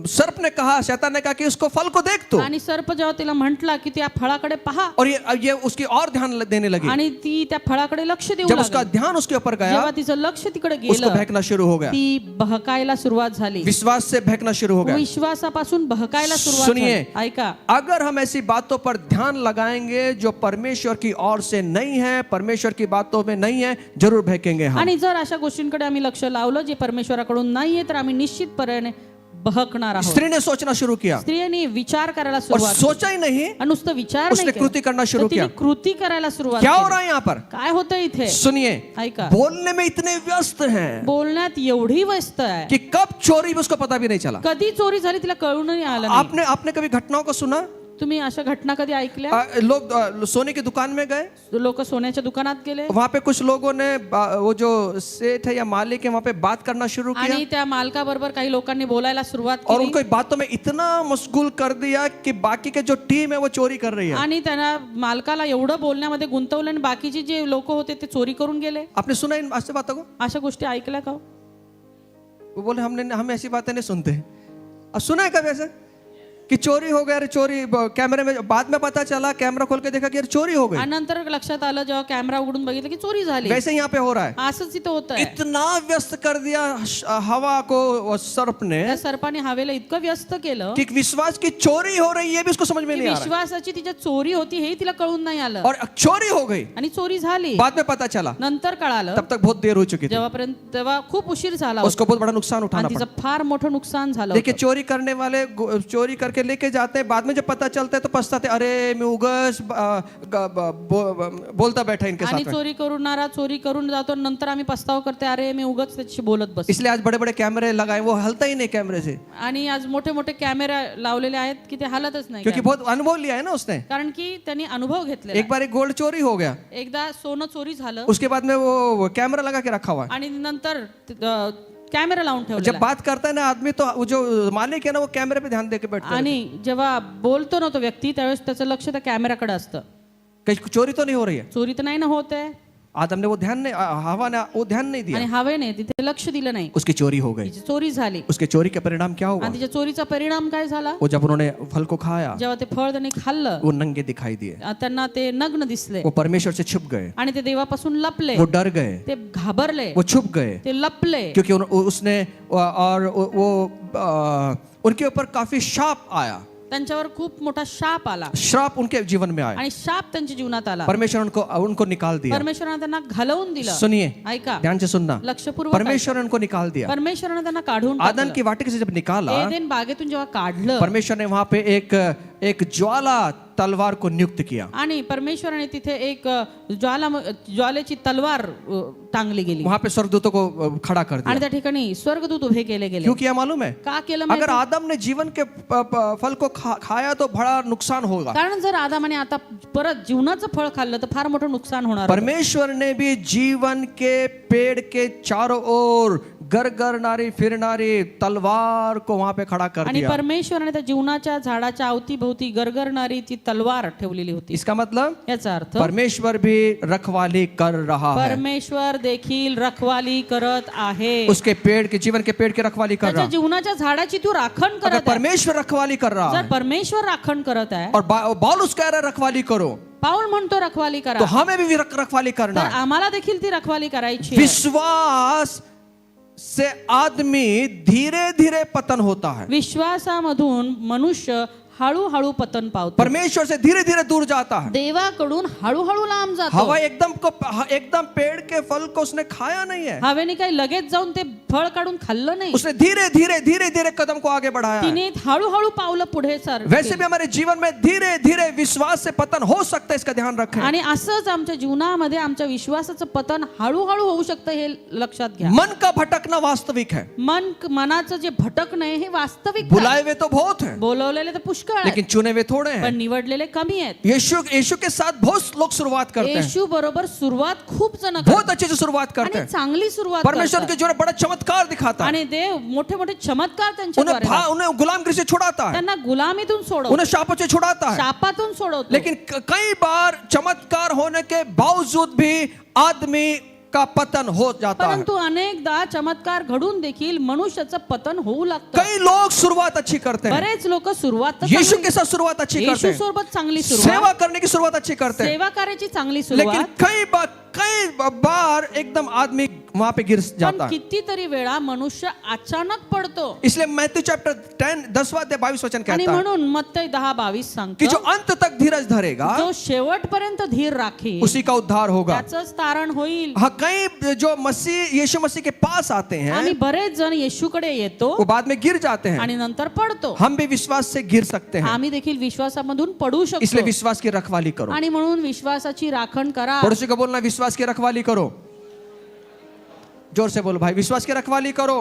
सर्प ने कहा, शैतान ने कहा कि उसको फल को देख तू, आणि सर्प जेव्हा तिला म्हटला की त्या फळाकडे पहा, और ये उसकी और ध्यान देने लगी। आणि ती त्या फळाकडे लक्ष देऊ जब उसका लागली. ध्यान उसके ऊपर गया, जेव्हा तिचं लक्ष तिकडे उसको गेलं, बहकना शुरू हो गया, ती बहकायला सुरुवात झाली. विश्वास से बहकना शुरू हो गया। विश्वासापासून बहकायला सुरुवात सुनिए, झाली. ऐका, अगर हम ऐसी बातों पर ध्यान लगाएंगे जो परमेश्वर की ओर से नहीं है, परमेश्वर की बातों में नहीं है, जरूर बहकेंगे हम। आणि जर अशा गोष्टींकडे आम्ही लक्ष लावलं जे परमेश्वराकडून नाहीये तर आम्ही निश्चितपणे बहकणार आहोत. स्त्री ने सोचना शुरू किया स्त्रियांनी विचार करायला और सुरुवात सोचा ही नहीं, केली. नुसतं विचार उसने नाही केला, कृति करना शुरू तर तिने किया। कृती करायला सुरुवात क्या हो केली. रहा है यहाँ पर, काय होतं इथे? सुनिए, ऐका, बोलने में इतने व्यस्त हैं बोलण्यात एवढी व्यस्त आहे कि कब चोरी उसको पता भी नहीं चला। कधी चोरी झाली तिला कळून नाही आलं नाही. आपने कभी घटनाओं को सुना? तुम्ही अशा घटना कधी ऐकल्या? लोग सोने की दुकान में गए, लोक सोन्याच्या दुकानात गेले वहां पे कुछ लोगों ने वो जो सेठ है या मालिक है वहां पे बात करना शुरू किया, आणि त्या मालकाबरोबर काही लोकांनी बोलायला सुरुवात और केली. उनको बातों में इतना मशगूल कर दिया कि बाकी के जो टीम है वो चोरी कर रही है। आणि त्यांना मालकाला एवढं बोलण्यामध्ये गुंतवलं आणि बाकीचे जे लोक होते ते चोरी करून गेले. आपने सुना इन ऐसी बातों को? अशा गोष्टी ऐकल्या का? वो बोले हम ऐसी बातें नहीं सुनते। अब सुना है कभी ऐसे? कि चोरी हो गया, अरे चोरी कैमरे में, बाद में पता चला कैमरा खोल के देखा कि अरे चोरी हो गई। आणि नंतर लक्षात आलं जेव्हा कॅमेरा उघडून बघितलं की चोरी झाली. वैसे यहाँ पे हो रहा है, असंच इथं होत आहे. इतना व्यस्त कर दिया हवा को और सर्प ने त्या सर्पाने हवेला इतकं व्यस्त केलं कि विश्वास की चोरी हो रही है भी उसको समझ में की नहीं आ रहा विश्वासाची तिच्या चोरी होती हे तिला कळून नाही आलं. और चोरी हो गई, आणि चोरी झाली. बाद में पता चला, नंतर कळालं. तब तक बहुत देर हो चुकी थी, तेव्हा खूप उशीर झाला होता. उसको बहुत बड़ा नुकसान उठाना आणि पड़ा। तिचं फार मोठं नुकसान झालं देखिए होतं. चोरी करने वाले चोरी करके लेके जाते हैं, बाद में जब पता चलता है तो पछताते, अरे मैं उगस बोलता बैठा इनके आणि साथ में। चोरी करणारा चोरी करून जातो, नंतर आम्ही पस्ताव करते, अरे मी उगाच त्याच्याशी बोलत बस. इसलिए आज बड़े बड़े कैमरे लगाए, वो हलता ही नहीं कैमरे से, आणि आज मोठे मोठे कॅमेरा लावलेले आहेत की ते हालतच नाही. क्योंकि बहुत अनुभव लिया है ना उसने। कारण की त्यांनी अनुभव घेतलेला एक बार एक गोल्ड चोरी हो गया, आहे. एकदा सोनं चोरी झालं उसके बाद में वो कैमरा लगा के रखा हुआ है। आणि नंतर कॅमेरा लावून ठेवला. जब बात करता है ना आदमी, तो वो जो मालिक है ना वो कैमरे पे ध्यान देके बैठता है, आणि जेव्हा बोलतो ना तो व्यक्ती त्यावेळेस त्याचं लक्ष त्या कॅमेराकडे असतं. कहीं चोरी तो नहीं हो रही है। चोरी तर नाही ना होत आहे. आदम ने वो ध्यान नहीं, हवा ने वो ध्यान नहीं दिया, आणि हवेने तिथे लक्ष दिलं नाही. उसकी चोरी हो गई। तिची चोरी झाली. उसके चोरी का परिणाम क्या हुआ? आणि तिच्या चोरीचा परिणाम काय झाला? वो जब उन्होंने फल को खाया, जेव्हा ते फळ त्यांनी खाल्लं वो नंगे दिखाई दिए, त्यांना ते नग्न दिसले वो परमेश्वर से छुप गए, आणि ते देवापासून लपले. वो डर गए, ते घाबरले, वो छुप गए, ते लपले. क्योंकि उसने और वो उनके ऊपर काफी शाप आया, त्यांच्यावर खूप मोठा शाप आला श्राप उनके जीवन में आया। आणि शाप त्यांच्या जीवनात आला. परमेश्वर उनको निकाल दिया। परमेश्वराने त्यांना घालवून दिलं. सुनिए, ऐका, ध्यान से सुनना, लक्षपूर्वक परमेश्वर ने उनको निकाल दिया। परमेश्वराने त्यांना काढून आदन की वाटिका से जब निकाला, एदेन बागेतून जेव्हा काढलं, परमेश्वर ने वहां पे एक ज्वाला तलवार को नियुक्त किया, आणि परमेश्वराने तिथे एक ज्वालेची तलवार टांगली गेली वहां पे स्वर्गदूतों को खड़ा कर आणि दिया। त्या ठिकाणी स्वर्गदूत उभे केले गेले. क्यों किया मालूम है? का केलं अगर माहिती? आदम ने जीवन के फल को खाया तो बड़ा नुकसान होगा। कारण जर आदामाने आता परत जीवनाचं फळ खाल्लं तर फार मोठं नुकसान होणार होतं. परमेश्वर ने भी जीवन के पेड़ के चारों ओर गरगरनारी फिरणारी तलवार को वहां पे खड़ा कर आणि दिया। परमेश्वराने त्या जीवनाच्या झाडाच्या अवतीभोवती गरगरणारी ती तलवार ठेवलेली होती. इसका मतलब याचा अर्थ परमेश्वर भी रखवाली कर रहा है, परमेश्वर देखील रखवाली करत आहे. उसके पेड़ के जीवन के पेड़ की रखवाली कर त्याच्या रहा। जीवनाच्या झाडाची तू राखण अगर करत आहे. परमेश्वर रखवाली कर रहा जर है परमेश्वर राखण करत आहे, और पौलुस कह रहा है रखवाली करो, पाऊल म्हणतो रखवाली करा, तो हमें भी रखवाली करना तर है। आम्हाला देखील ती रखवाली करायची आहे. विश्वास से आदमी धीरे धीरे पतन होता है, विश्वासामधून मनुष्य हळूहळू पतन पावतो. परमेश्वर से धीरे धीरे दूर जाता है। देवाकडून हळूहळू लांब जातो. हवा एकदम पेड़ के फल को उसने खाया नहीं है, हवेने काही लगेच जाऊन ते फळ काढून खाल्लं नाही. उसने धीरे धीरे कदम को आगे बढ़ाया है। तिने हळूहळू पावलं पुढे सर. वैसे भी हमारे जीवन में धीरे धीरे विश्वास से पतन हो सकता है, इसका ध्यान रखें। आणि असंच आमच्या जीवनामध्ये आमच्या विश्वासाचं पतन हळूहळू होऊ शकतं हे लक्षात घ्या. मन का भटकना वास्तविक है, मनाचं जे भटकणं आहे हे वास्तविक. बुलाए हुए तो बहुत हैं, बोलवलेले तर पुष्कळ आहेत, लेकिन चुने हुए थोड़े पण हैं। निवडलेले कमी आहेत. यीशु के साथ बहुत लोग शुरुआत करते हैं, येशू बरोबर सुरुवात खूप जण बहुत करतात अच्छे से शुरुआत करते आणि हैं। चांगली सुरुवात परमेश्वर करतात. के जो है बड़ा चमत्कार दिखाता है, आणि देव मोठे मोठे चमत्कार त्यांच्याद्वारे करतात. उन्हें गुलामगिरी से छुड़ाता है, त्यांना गुलामीतून सोडवतो, उन्हें शापों से छुड़ाता है। शापातून सोडवतो. लेकिन कई बार चमत्कार होने के बावजूद भी आदमी का पतन हो जाता है। परंतु अनेकदा चमत्कार घडून देखील मनुष्याचं पतन होऊ लागतं. कई लोग शुरुआत अच्छी करते हैं, बरेच लोक सुरुवात तर यीशु चांगली- के साथ शुरुआत अच्छी करते येशू हैं, सोबत चांगली सेवा सुरुवात, करने की शुरुआत अच्छी करते हैं, सेवा करायची चांगली लेकिन सुरुवात. कई बार एकदम आदमी वहां पे गिर जाता पण है। कितीतरी वेळा मनुष्य अचानक पडतो. इसलिए मैथ्यू चैप्टर 10 10वां अध्याय 22 वचन आणि कहता है म्हणून मत्तई 10:22 कि जो सांगतो, अंत तक धीरज धरेगा जो शेवटपर्यंत धीर राखी उसी का उद्धार होगा। त्याचंच तारण होईल. हाँ, कई जो यीशु मसीह के पास आते आम्ही हैं बरेच जण येशूकडे येतो वो बाद में गिर जाते हैं। आणि नंतर पडतो. हम भी विश्वास से गिर सकते हैं, आम्ही देखील विश्वासामधून पडू इसलिए शकतो. विश्वास की रखवाली करो। आणि म्हणून विश्वासाची राखण करा. पड़ोसी को बोलना विश्वास की रखवाली करो, जोर से बोलो भाई विश्वास की रखवाली करो।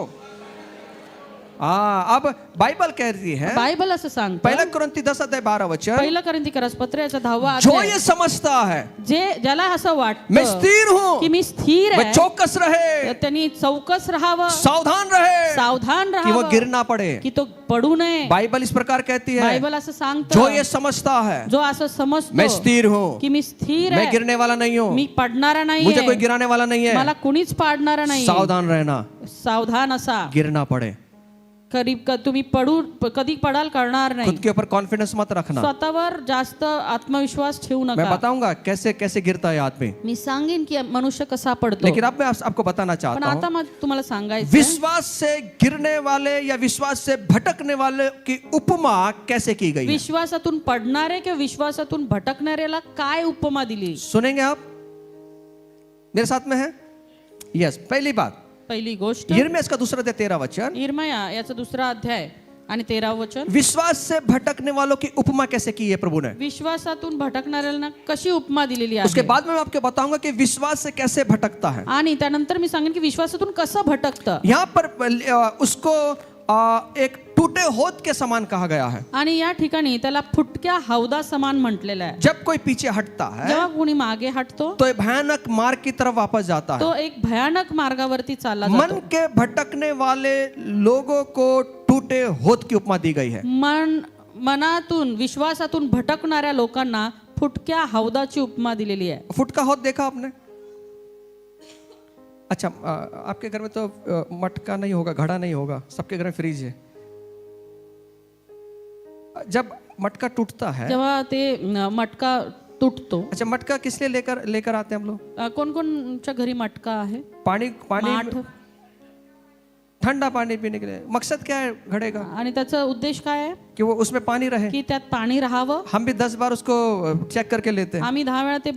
अब बाइबल कहती है, बायबल असं सांगतं, पहला कुरिन्थी 10 अध्याय 12 वचन, पहिलं कोरिन्थीकरस पत्र याचा 10वा जो अध्याय, ये समझता है जे ज्याला असं मैं वाटतं स्थिर हूं, की मी स्थिर वह आहे, चौकस रहे, त्यांनी चौकस राहावं, सावधान रहे सावधान कि वो गिर राहावं, ना पड़े। की तो पडू नये. बाइबल इस प्रकार कहती है, बायबल असं जो सांगतं, ये समझता है जो असं मैं समजतो स्थिर हूं, की मी स्थिर मैं आहे, गिरने वाला नहीं हूं, मी पडणारा मुझे कोई नाहीये, गिराने वाला नहीं है, मला कुणीच पाडणारा नाही. सावधान रहना, सावधान असा. गिरना पड़े। तुम्ही कधी पडाल कळणार नाही. खुद के ऊपर कॉन्फिडेंस मत रखना. स्वतःवर जास्त आत्मविश्वास ठेवू मैं नका. बताऊंगा कैसे कैसे गिरता है आदमी, मी सांगेन की मनुष्य कसा पडतो. लेकिन अब मैं आपको बताना पण चाहता हूँ, आता मग तुम्हाला सांगायचं विश्वास से गिरने वाले या विश्वास से भटकने वाले की उपमा कैसे की गई है. विश्वासातून पडणारे किंवा विश्वासातून भटकणाऱ्याला काय उपमा दिली. सुनेंगे आप, मेरे साथ में है. यस, पहली बात, पहिली गोष्ट यिर्मयाह इसका दूसरा अध्याय 13 वचन, इर्मया याचा दुसरा अध्याय आणि 13 वचन. विश्वास से भटकने वालों की उपमा कैसे की है प्रभु ने. विश्वासातून भटकणाऱ्यांना कशी उपमा दिलेली उसके आहे. बाद में मैं आपको बताऊंगा कि विश्वास से कैसे भटकता है. आणि त्यानंतर मी सांगेन की विश्वासातून कसं भटकतं. यहाँ पर उसको एक टूटे होद के समान कहा गया है. आणि या ठिकाणी त्याला फुटक्या हौदा समान म्हटलेलं आहे. जब कोई पीछे हटता है जेव्हा कोणी मागे हटतो तो एक भयानक मार्ग की तरफ वापस जाता है. तो एक भयानक मार्गावरती चालला मन जातो. के भटकने वाले लोगों को टूटे होद की उपमा दी गई है. मनातून विश्वासातून भटकणाऱ्या लोकांना फुटक्या हौदाची उपमा दिलेली आहे. फुटका होद देखा आपने? अच्छा, आपके घर में तो मटका नहीं होगा, घड़ा नहीं होगा, सबके घर में फ्रिज है. जब मटका टूटता है, जेव्हा ते मटका तुटतो. अच्छा, मटका किस लिए लेकर आते हैं हम लोग? कोण कोणच्या घरी मटका आहे? पानी माठ. ठंडा पानी पीने के लिए. मकसद क्या है घड़े का? आणि त्याचा उद्देश काय आहे? कि वो उसमें पानी रहे. की त्यात पाणी राहावं. हम भी 10 बार उसको चेक करके लेते हैं आम्ही 10 वेळा ते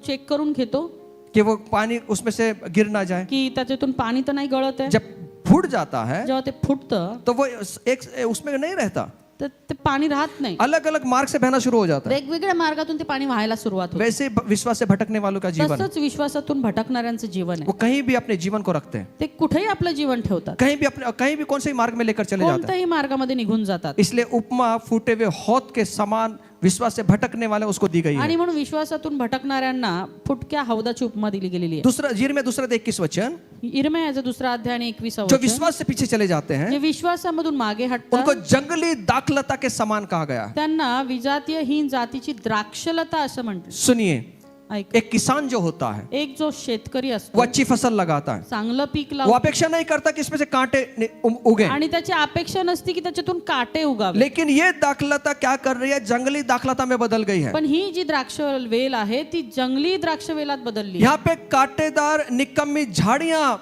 चेक करून घेतो कि वो पानी उसमें से गिर ना जाए. की त्याच्यातून पाणी तर नाही गळत आहे. जब फूट जाता है जेव्हा ते फुटतं तो वो एक उसमें नहीं रहता, तर ते पाणी राहत नाही. अलग अलग मार्ग से बहना शुरू हो जाता है. वेगवेगळ्या मार्गातून ते पाणी व्हायला सुरुवात होते. वैसे विश्वास से भटकने वालों का जीवन, तसंच विश्वासातून भटकणाऱ्यांचं जीवन आहे. वो कहीं भी अपने जीवन को रखते हैं, ते कुठेही आपलं जीवन ठेवतात. कहीं भी कौन से मार्ग में लेकर चले जाते हैं. कोणत्याही मार्गामध्ये निघून जातात. इसलिए उपमा फूटे हुए हौद के समान विश्वास से भटकने वाले उसको दी गई है. आणि म्हणून विश्वासातून भटकणाऱ्यांना फुटक्या हौदाची उपमा दिली गेलेली आहे. दूसरा यिर्मयाह दूसरा 21 वचन, इर्मयाचा दुसरा अध्याय आणि 21 जो वचन. विश्वास से पीछे चले जाते हैं जे विश्वासामधून मागे उनको हटतात जंगली दाखलता के समान कहा गया है. त्यांना विजातीयहीन जातीची द्राक्षलता असं म्हणतात. सुनिए, ऐक, एक किसान जो होता है एक जो शेतकरी वो असतो अच्छी फसल लगाता है. चांगलं पीक वो लावतो अपेक्षा नहीं करता कि इसमें से कांटे उगे, आणि त्याची अपेक्षा नसती की त्याच्यातून काटे उगावे. लेकिन ये दाखलता क्या कर रही है, जंगली दाखलता में बदल गई है. पण ही जी द्राक्ष वेल आहे ती जंगली द्राक्ष वेलात बदलली. यहाँ पे कांटेदार निकम्मी झाड़ियां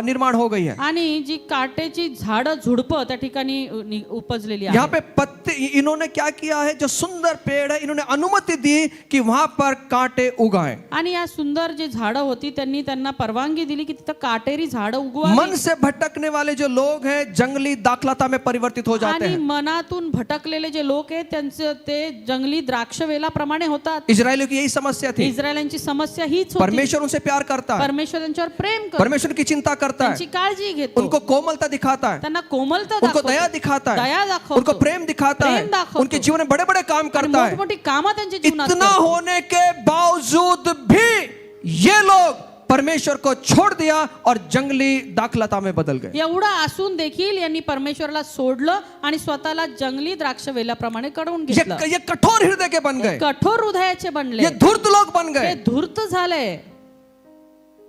निर्माण हो गई है. आणि जी काटेची झाडं झुडपं त्या ठिकाणी उपजलेली यहाँ आहे. पे पत्ते, इन्होंने क्या किया है, जो सुंदर पेड़ है इन्होंने अनुमति दी कि वहां पर कांटे उगाएं. आणि या सुंदर जे झाडं होती त्यांना परवानगी दिली की तिथं काटेरी झाडं मन उगवावी. से भटकने वाले जो लोग हैं जंगली दाखलता में परिवर्तित हो जाते आणि हैं. मनातून भटकलेले जे लोक आहेत त्यांचे ते जंगली द्राक्ष वेलाप्रमाणे होतात. इजरायलियों की यही समस्या थी. इस्रायलांची समस्या हीच होती. परमेश्वर उनसे प्यार करता है, परमेश्वर त्यांच्यावर प्रेम करतो, परमेश्वर की चिंता करता त्यांची है, काळजी घेतो, उनको कोमलता दिखाता है, त्यांना कोमलता उनको दाखवतो, दया दिखाता दया है, दाखवतो, उनको प्रेम दिखाता है, प्रेम दाखवतो, उनके जीवन में बड़े बड़े काम आणि करता है. मोठमोठी कामं त्यांच्या जीवनात इतना करतो. होने के बावजूद भी ये लोग परमेश्वर को छोड़ दिया और जंगली दाखलता में बदल गए. एवढं असून देखील यांनी परमेश्वरला सोडलं आणि स्वतःला जंगली द्राक्ष वेलाप्रमाणे कडवून घेतलं. ये कठोर हृदय के बन गए, कठोर हृदयाचे बनले, ये धूर्त लोग बन ते गए. धूर्त झाले.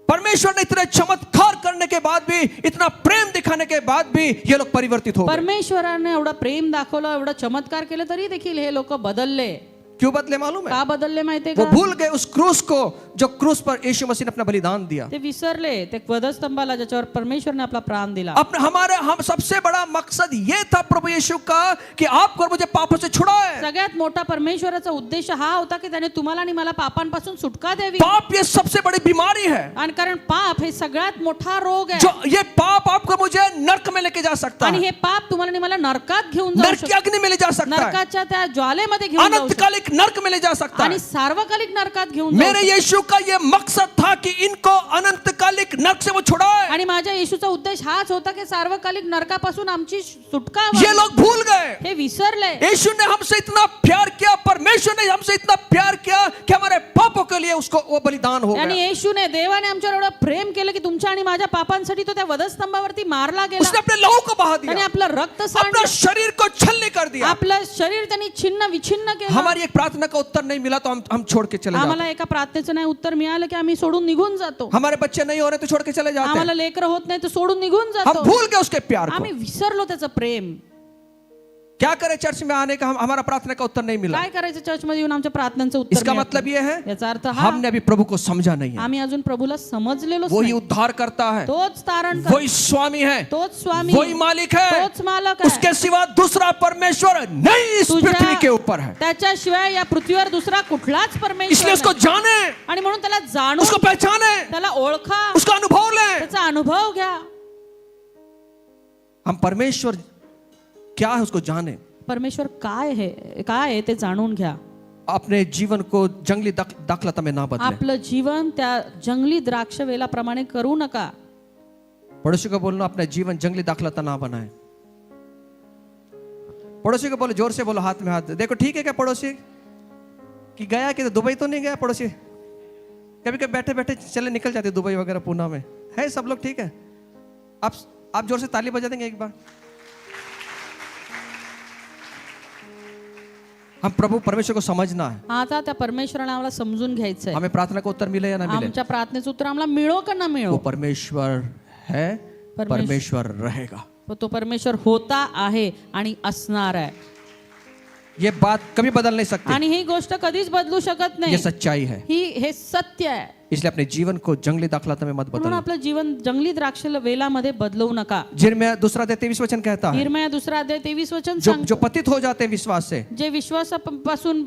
परमेश्वर ने इतने चमत्कार करने के बाद भी, इतना प्रेम दिखाने के बाद भी ये लोग परिवर्तित हो गए. परमेश्वराने एवढं प्रेम दाखवलं, एवढं चमत्कार केलं तरी देखील हे लोक बदलले. क्यों बदले मालूम है? का बदलले माहितीये वो का? भूल गए उस क्रूस को जो क्रूस पर यीशु मसीह ने अपना बलिदान दिया. ते विसरले ते वधस्तंभाला ज्याच्यावर परमेश्वरने आपला प्राण दिला. हम सबसे बड़ा मकसद ये था प्रभु यीशु का कि आपको और मुझे पापों से छुड़ाए. सगळ्यात मोठा परमेश्वराचा उद्देश हा होता की त्याने तुम्हाला आणि मला पापांपासून सुटका द्यावी. पाप ये सबसे बड़ी बीमारी है. आणि कारण पाप हे सगळ्यात मोठा रोग आहे. जो ये पाप आपको मुझे नरक में लेके जा सकता आणि है, हे पाप तुम्हाला आणि मला नरकात घेऊन जाऊ नरक की शकतो. अग्नि में ले जा सकता है, नरकाच्या त्या ज्वालेमध्ये घेऊन जाऊ शकतो अनंतकालिक नरक में ले जा सकता आणि है. सार्वकालिक नरकात घेऊन जाऊ मेरे शकतो. यीशु का ये मकसद था कि इनको अनंतकालिक नरक से वो छुड़ाए. आणि माझ्या येशूचा उद्देश हाच होता की सार्वकालिक नरकापासून आमची सुटका ये व्हावी. लोग भूल गए. हे विसरले. यीशु ने हमसे इतना प्यार किया, परमेश्वर ने हमसे इतना प्यार किया कि हमारे पापों के लिए उसको वो बलिदान हो आणि गया. येशूने देवाने आमच्यावर एवढं प्रेम केलं की तुमच्या तुझ्या आणि माझ्या पापांसाठी तो त्या वधस्तंभावरती मारला गेला. उसने अपने लहू को बहा त्याने दिया, आपलं रक्त अपना सांडलं, शरीर को छलनी कर दिया. आपलं शरीर त्यांनी छिन्न विछिन्न केलं. हमारी एक प्रार्थना का उत्तर नहीं मिला तो हम छोड़ के चले जाते. आम्हाला एका प्रार्थनेचं नाही उत्तर मिळालं की आम्ही सोडून निघून जातो. हमारे बच्चे नहीं हो रहे तो छोड़ के चले जाते हैं. आम्हाला लेकरं होत नाही तर सोडून निघून हम जातो. भूल गए उसके प्यार को. आम्ही विसरलो त्याचं प्रेम. क्या करें, चर्च में आने का हमारा प्रार्थना का उत्तर नहीं मिला. काय करायचं चर्च मध्ये येऊन आमच्या प्रार्थनांचं उत्तर इसका मिळत मतलब नाही. ये है याचा अर्थ हा, हमने अभी प्रभु को समझा नहीं है. आम्ही अजून प्रभूला समजलेलोच वही नाही. उद्धार करता है, तोच तारण वही स्वामी है, तोच स्वामी, वही मालिक है. तोच मालक आहे. उसके सिवा दूसरा परमेश्वर नहीं इस पृथ्वी के ऊपर है. त्याच्याशिवाय या पृथ्वीवर दुसरा कुठलाच परमेश्वर इसलिए उसको नाही. जाने, आणि म्हणून त्याला जाणून, उसको पहचाने, त्याला ओळखा, उसका अनुभव ले. त्याचा अनुभव घ्या. हम परमेश्वर क्या है उसको जाने, परमेश्वर काय आहे ते जाणून घ्या. अपने जीवन को जंगली दाखलता में ना बदले. आपलं जीवन त्या जंगली द्राक्ष वेलाप्रमाणे करू नका. पड़ोसी को बोलना अपना जीवन जंगली दाखलता ना बनाए. पड़ोसी को बोलो, जोर से बोलो, हाथ में हाथ. देखो ठीक है क्या पड़ोसी कि गया कि दुबई तो नहीं गया पड़ोसी. कभी कभी बैठे बैठे चले निकल जाते दुबई वगैरह पूना में है सब लोग. ठीक है, आप जोर से ताली बजा देंगे एक बार. हम प्रभु परमेश्वर को समझना है. आता त्या परमेश्वराला आम्हाला समजून घ्यायचंय. हमें प्रार्थना का उत्तर मिले या ना मिले, आमच्या प्रार्थनेचं उत्तर आम्हाला मिळो का ना मिळो, वो परमेश्वर है, परमेश्वर रहेगा. तो परमेश्वर होता आहे आणि असणार आहे. ये बात कभी बदल नहीं सकती. आणि ही गोष्ट कधीच बदलू शकत ये नाही. सच्चाई है. हे सत्य आहे. इसलिए अपने जीवन को जंगली दाखलता में मत म्हणून बदलो. आपलं जीवन जंगली द्राक्ष वेलामध्ये बदलवू नका. जिनमें दूसरा 23 वचन कहता है, यिर्मया 2:23 वचन जो सांगतो, पतित हो जाते हैं विश्वास से, जे विश्वासापासून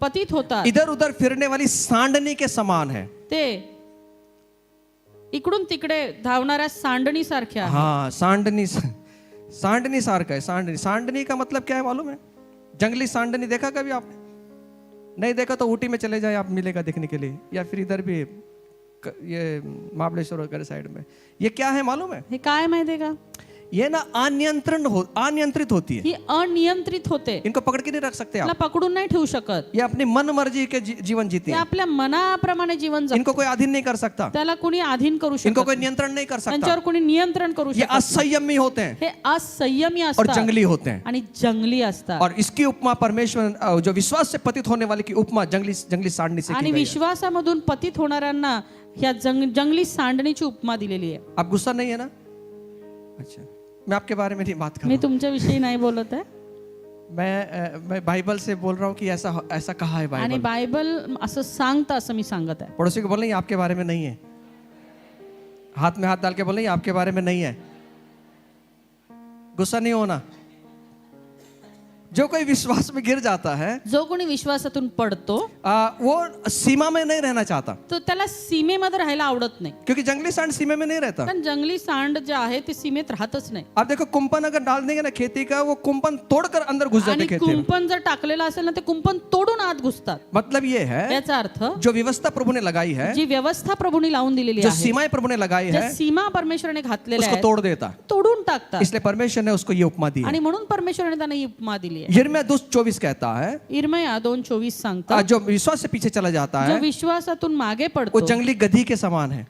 पतित होतात इधर उधर फिरने वाली सांडनी के समान है. ते इकडून तिकडे धावणाऱ्या सांडणी सारख्या. हाँ, सांडनी सारखा है. सांडनी का मतलब क्या है मालूम है? जंगली सांडनी देखा कभी आपने? नहीं देखा तो ऊटी में चले जाए, आप मिलेगा देखने के लिए. या फिर इधर भी ये महाबलेश्वर वगैरह साइड में. ये क्या है मालूम है? हे काय माहितीये का? ये ना अनियंत्रित होती है. ही अनियंत्रित होते. इनको पकड़ के नहीं रख सकते त्याला आप. पकडून नाही ठेवू शकत. ये अपनी मन मर्जी के जीवन जीती ते है. आपल्या मनाप्रमाणे जीवन जगतात. इनको कोई अधीन नहीं कर सकता, त्याला कोणी अधीन करू इनको शकत कोई नाही. नियंत्रण नहीं कर सकता. त्यांच्यावर कोणी नियंत्रण करू ये शकत नाही. असंयमी होते हैं हे असंयमी और असतात जंगली होते हैं. आणि जंगली असतात. और इसकी उपमा परमेश्वर जो विश्वास से पतित होने वाले की उपमा जंगली सांडनी से की आणि गई है. विश्वासामधून पतित होणाऱ्यांना ह्या जंगली सांडणीची उपमा दिलेली आहे. आप गुस्सा नहीं है ना? अच्छा, मैं आपके बारे में नहीं बात कर मी रहा तुमच्याविषयी नाही बोलत आहे. हूं. मैं बाइबल से बोल रहा हूँ कि ऐसा कहा है आणि बाइबल. बायबल असं सांगतं असं मी सांगत आहे. पड़ोसी को बोल रही आपके बारे में नहीं है. हाथ में हाथ डाल के बोल रही आपके बारे में नहीं है. गुस्सा नहीं होना. जो कोई विश्वास में गिर जाता है, जो कोणी विश्वासातून पडतो वो सीमा में नहीं रहना चाहता, तो त्याला सीमेमध्ये राहायला आवडत नाही. क्योंकि जंगली सांड सीमा में नहीं रहता. कारण जंगली सांड जे आहे ते सीमेत राहतच नाही. आप देखो, कुंपन अगर डाल देंगे ना खेती का, वो कुंपन तोड़कर अंदर घुस जाते आणि खेती में. कुंपण जर टाकलेलं असेल ना ते कुंपण तोडून आत घुसतात. मतलब ये है, याचा अर्थ जो व्यवस्था प्रभु ने लगाई है, जी व्यवस्था प्रभूने लावून दिलेली जो आहे, सीमाएं प्रभु ने लगाई ज्या है, सीमा परमेश्वराने घातलेल्या उसको आहेत तोड़ देता. तोडून टाकतात. इसलिए परमेश्वर ने उसको ये उपमा दी है. आणि म्हणून परमेश्वराने त्यांना ही उपमा दिली आहे. यिर्मयाह 2:24 कहता है, यिर्मया 2:24 सांगतात, जो विश्वास से पीछे चला जाता जो है विश्वासातून मागे वो पडतो जंगली गधी के समान है.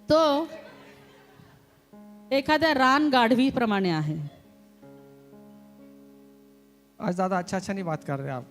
तो एखाद्या रान गाढवी प्रमाणे आहे. आज ज्यादा अच्छा नहीं बात कर रहे आप.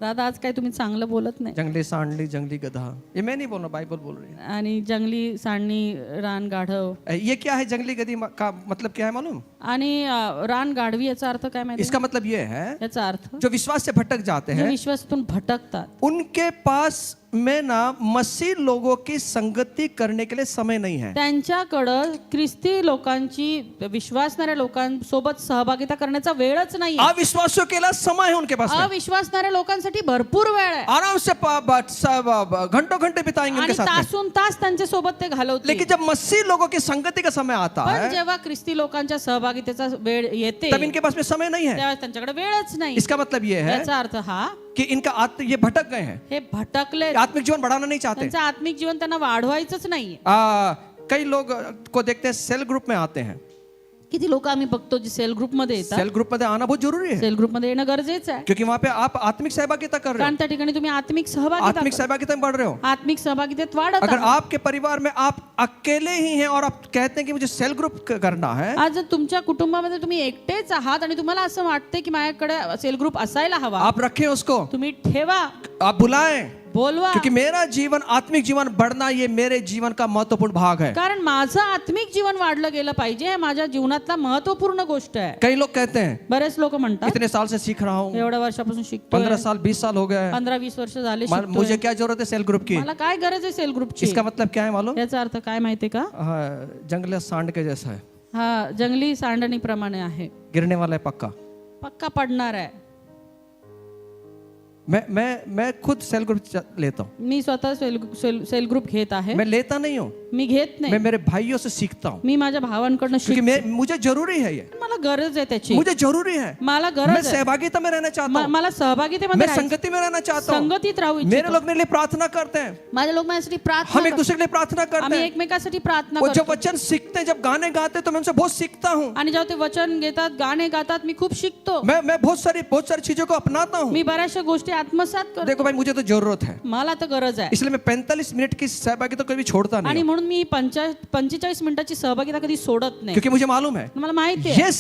दादा आज काय तुम्ही चांगलं बोलत नाही. जंगली सांडली, जंगली गधा, ये मैं नहीं बोल रहा, बाइबल बोल रही है. आणि जंगली सांडणी, रान गाढव. ये क्या है? जंगली गधी का मतलब क्या है मालूम? आणि रान गाढवी याचा अर्थ काय माहिती? इसका मतलब ये है, याचा अर्थ जो विश्वास से भटक जाते जे हैं, विश्वासातून भटकतात उनके पास में ना मसीह लोगों की संगति करने के लिए समय नहीं है. त्यांच्याकडं ख्रिस्ती लोकांची, विश्वासणाऱ्या लोकांसोबत सहभागिता करण्याचा वेळच नाही. अविश्वासियों के लिए समय है उनके पास में. अविश्वासणाऱ्या लोकांसाठी भरपूर वेळ आहे. आराम से घंटों घंटे बिताएंगे आणि उनके साथ में. तासून तास त्यांच्या सोबत ते घालवतील. लेकिन जब मसीह लोगों की संगति का समय आता पण है, जेव्हा ख्रिस्ती लोकांच्या सहभागितेचा वेळ येते तब इनके पास में समय नहीं है. त्यावेळेस त्यांच्याकडे वेळच नाही. इसका मतलब ये है याचा अर्थ हा कि इनका ये भटक गए हैं. हे भटकले. आत्मिक जीवन बढ़ाना नहीं चाहते. त्यांचं आत्मिक जीवन त्यांना वाढवायचंच नाही. कई लोग को देखते हैं सेल ग्रुप में आते हैं. किती लोक आम्ही बघतो जे सेल ग्रुपमध्ये येतात. सेल ग्रुप में आना बहुत जरूरी है, सेल ग्रुपमध्ये येणं गरजेचं आहे, क्योंकि वहां पे आप आत्मिक सहभागिता कर रहे कारण त्या ठिकाणी तुम्ही आत्मिक हो, आत्मिक सहभागिता सहभागिता में बढ़ रहे हो. आत्मिक सहभागितेत वाढत अगर आहात. आपके परिवार में आप अकेले ही हैं और आप कहते हैं कि मुझे सेल ग्रुप करना है, आज जर तुमच्या कुटुंबामध्ये तुम्ही एकटेच आहात आणि तुम्हाला असं वाटतंय की माझ्याकडे सेल ग्रुप असायला हवा, आप रखें उसको, तुम्ही ठेवा, आप बुलाएं, बोलवा, क्योंकि मेरा जीवन आत्मिक जीवन बढ़ना ये मेरे जीवन का महत्वपूर्ण भाग है. कारण माझं आत्मिक जीवन वाढलं गेलं पाहिजे हे माझ्या जीवनातला महत्वपूर्ण गोष्ट आहे. कई लोग कहते हैं बरेच लोक म्हणतात इतने साल से सीख रहा हूँ, एवढ्या वर्षापासून शिकतो, 15 साल 20 साल हो गए, 15-20 वर्ष झाले शिकतोय. मुझे क्या जरूरत है सेल ग्रुप की. मला काय गरज आहे सेल ग्रुपची. इसका मतलब क्या है मालूम? याचा अर्थ काय माहितीये का? हाँ, जंगली सांड के जैसा है, हा जंगली सांडणी प्रमाणे आहे, गिरने वाला है पक्का. पक्का पडणार आहे. मैं खुद सेल ग्रुप लेता हूँ. मी स्वतः सेल ग्रुप घेत आहे. मैं लेता नहीं हूँ, मी घेत मैं नाही, मेरे भाइयों से सीखता हूँ, मी माझ्या भावांकडनं क्योंकि शिकतो. मुझे जरूरी है, ये मला गरज आहे त्याची, मुझे जरूरी है. मला मैं गरज आहे. सहभागिता में रहना चाहता हूँ, मला सहभागितेमध्ये मैं राहायचं, संगति में रहना चाहता हूँ. संगतीत राहू मेरे इच्छितो. लोग मेरे लिए प्रार्थना करते हैं, माझे लोक माझ्यासाठी प्रार्थना हम एक करतात. दूसरे के लिए प्रार्थना करते आम्ही हैं. एकमेकासाठी प्रार्थना और जब करतो. वचन सीखते हैं, जब गाने गाते हैं, तो मैं उनसे बहुत सीखता हूँ. आणि जेव्हा ते वचन घेतात, गाणे गातात, मी खूप शिकतो. मैं बहुत सारी चीजों को अपनाता हूँ. मी बऱ्याचशा गोष्टी आत्मसात करतो. देखो भाई, मुझे तो जरूरत है, मला तर गरज आहे, इसलिए मैं 45 मिनट की सहभागिता कभी छोड़ता आणि नहीं हूं. म्हणून मी 45 मिनिटाची सहभागिता कधी सोडत नाही. क्योंकि मुझे मालूम है मला माहिती आहे ये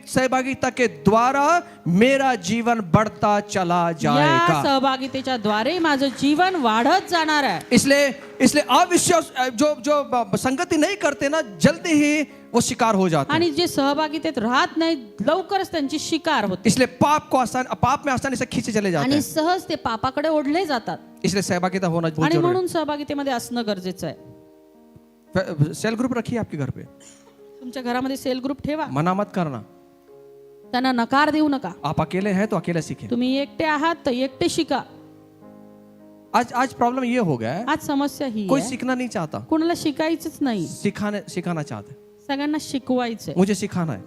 सहभागिता के द्वारा मेरा जीवन बढ़ता चला या जाएगा. सहभागितेच्या द्वारे माझं जीवन वाढत जाणार आहे. इसलिए अविश्वास जो संगति नहीं करते ना, जल्दी ही वो शिकार हो जाते हैं. आणि जे सहभागितेत राहत नाही लवकरच त्यांची शिकार होते इसलिए पाप में आसानी से खींचे चले जाते आणि हैं. सहज ते पापाकडे ओढले जातात. इसलिए सहभागिता होना बहुत आणि जरूरी म्हणून सहभागितेमध्ये असणं गरजेचं आहे. है. सेल ग्रुप रखिए आपके घर पे, तुमच्या घरामध्ये सेल ग्रुप ठेवा, मना मत करना. त्यांना नकार देऊ नका. आप अकेले हैं तो अकेले सीखें. तुम्ही एकटे आहात तर एकटे शिका. आज प्रॉब्लम ये हो गया है, आज समस्या ही कोई आहे, सीखना नहीं चाहता, कुणाला शिकायचंच नाही, सिखाना चाहते. सगळ्यांना शिकवायचंय. मुझे सिखाना है,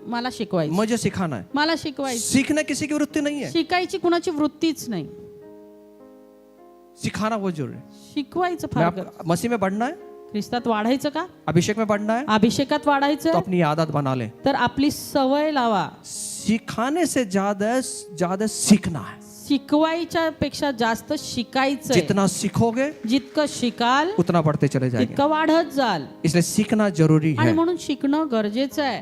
मला शिकवायचं, मुझे सिखाना है. मला शिकवायचं. सीखना किसी की वृत्ति नहीं है, शिकायची कुणाची वृत्तीच नाही, सिखाना बहुत जरूरी है. शिकवायचं फार गरजेचं. मसीह में बढ़ना है, ख्रिस्तात वाढायचं का, अभिषेक में बढ़ना है, अभिषेकात वाढायचं तो अपनी आदत बना ले. तर आपली सवय लावा. सिखाने से ज्यादा सीखना है. शिकवायच्या पेक्षा जास्त शिकायचं. जितना सीखोगे जितकं शिकाल उतना बढ़ते चले जाएंगे. तितकं वाढत जाल. इसलिए सीखना जरूरी आणि है. म्हणून शिकणं गरजेचं आहे.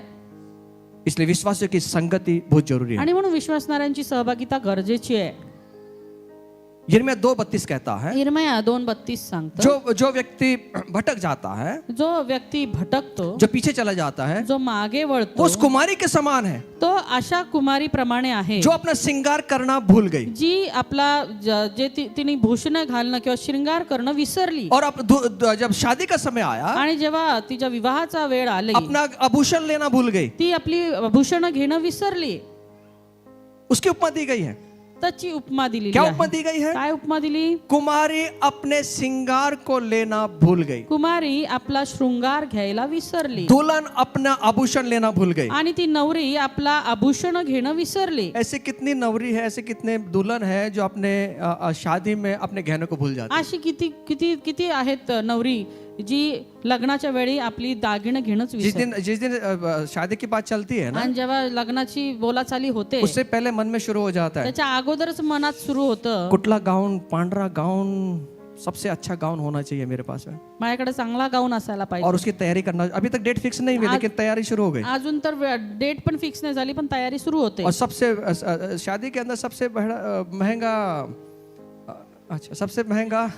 इसलिए विश्वासियों की संगति बहुत जरूरी है. आणि म्हणून विश्वासणाऱ्यांची सहभागिता गरजेची आहे. यिर्मयाह 2:32 कहता है, यिर्मयाह 2:32 सांगतो, जो व्यक्ति भटक जाता है, जो व्यक्ती भटकतो, जो पीछे चला जाता है, जो मागे वो वळतो, उस कुमारी के समान है तो अशा कुमारी प्रमाणे आहे जो अपना श्रृंगार करना भूल गई जी आपला जे तिने भूषण घालणं किंवा श्रृंगार करणं विसरली. और जब शादी का समय आया, आणि जेव्हा तिच्या विवाहाचा वेळ आली, अपना आभूषण लेना भूल गई. ती आपली भूषण घेणं विसरली. उसकी उपमा दी गई है. त्याची उपमा दिली. क्या उपमा दी गई है? काय उपमा दिली? कुमारी अपने श्रृंगार को लेना भूल गई, कुमारी आपला शृंगार घ्यायला विसरली, दुल्हन अपना आभूषण लेना भूल गई. आणि ती नवरी आपला आभूषण घेणं विसरली. ऐसे कितनी नवरी है, ऐसे कितने दुल्हन है जो अपने शादी में अपने गहनों को भूल जाती है. अशी किती किती किती आहेत नवरी जी लग्नाच्या वेळी आपली दागिनं घेणंच विसरली. जिस दिन शादी की बात चलती है ना, आणि जेव्हा लग्नाची बोलाचाली होते उससे पहले मन में शुरू हो जाता है, त्याच्या अगोदरच मनात सुरू होतं, कुठला गाउन, पांढरा गाउन, सबसे अच्छा गाउन होना चाहिए मेरे पास में, माझ्याकडे चांगला गाऊन असायला और पाहिजे. उसकी तैयारी करना. अभी तक डेट फिक्स नहीं हुई, लेकिन तैयारी शुरू हो गई. अजून तर डेट पण फिक्स नाही झाली, पण तयारी सुरू होते. और सबसे शादी के अंदर सबसे महंगा, अच्छा, सबसे महंगा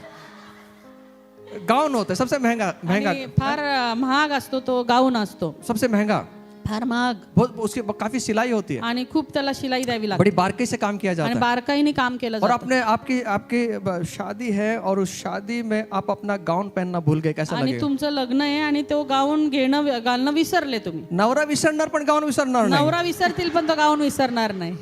गाउन होता है, सबसे महंगा आणि फार महाग असतो तो गाऊन असतो, सबसे महंगा, फार महाग, बहुत उसकी काफी सिलाई होती है, आणि खूप त्याला शिलाई द्यावी लागते, बड़ी बारीकी से काम किया आणि जाता है. बारकाईने काम केलं और जातं. आपने आपकी शादी है और उस शादी में आप अपना गाउन पहनना भूल गए, कैसा आणि लगेगा? तुमचं लग्न आहे आणि तो गाऊन घालणं विसरले तुम्ही. नवरा विसरणार पण गाउन विसरणार नाही. नवरा विसरतील पण तो गाऊन विसरणार नाही.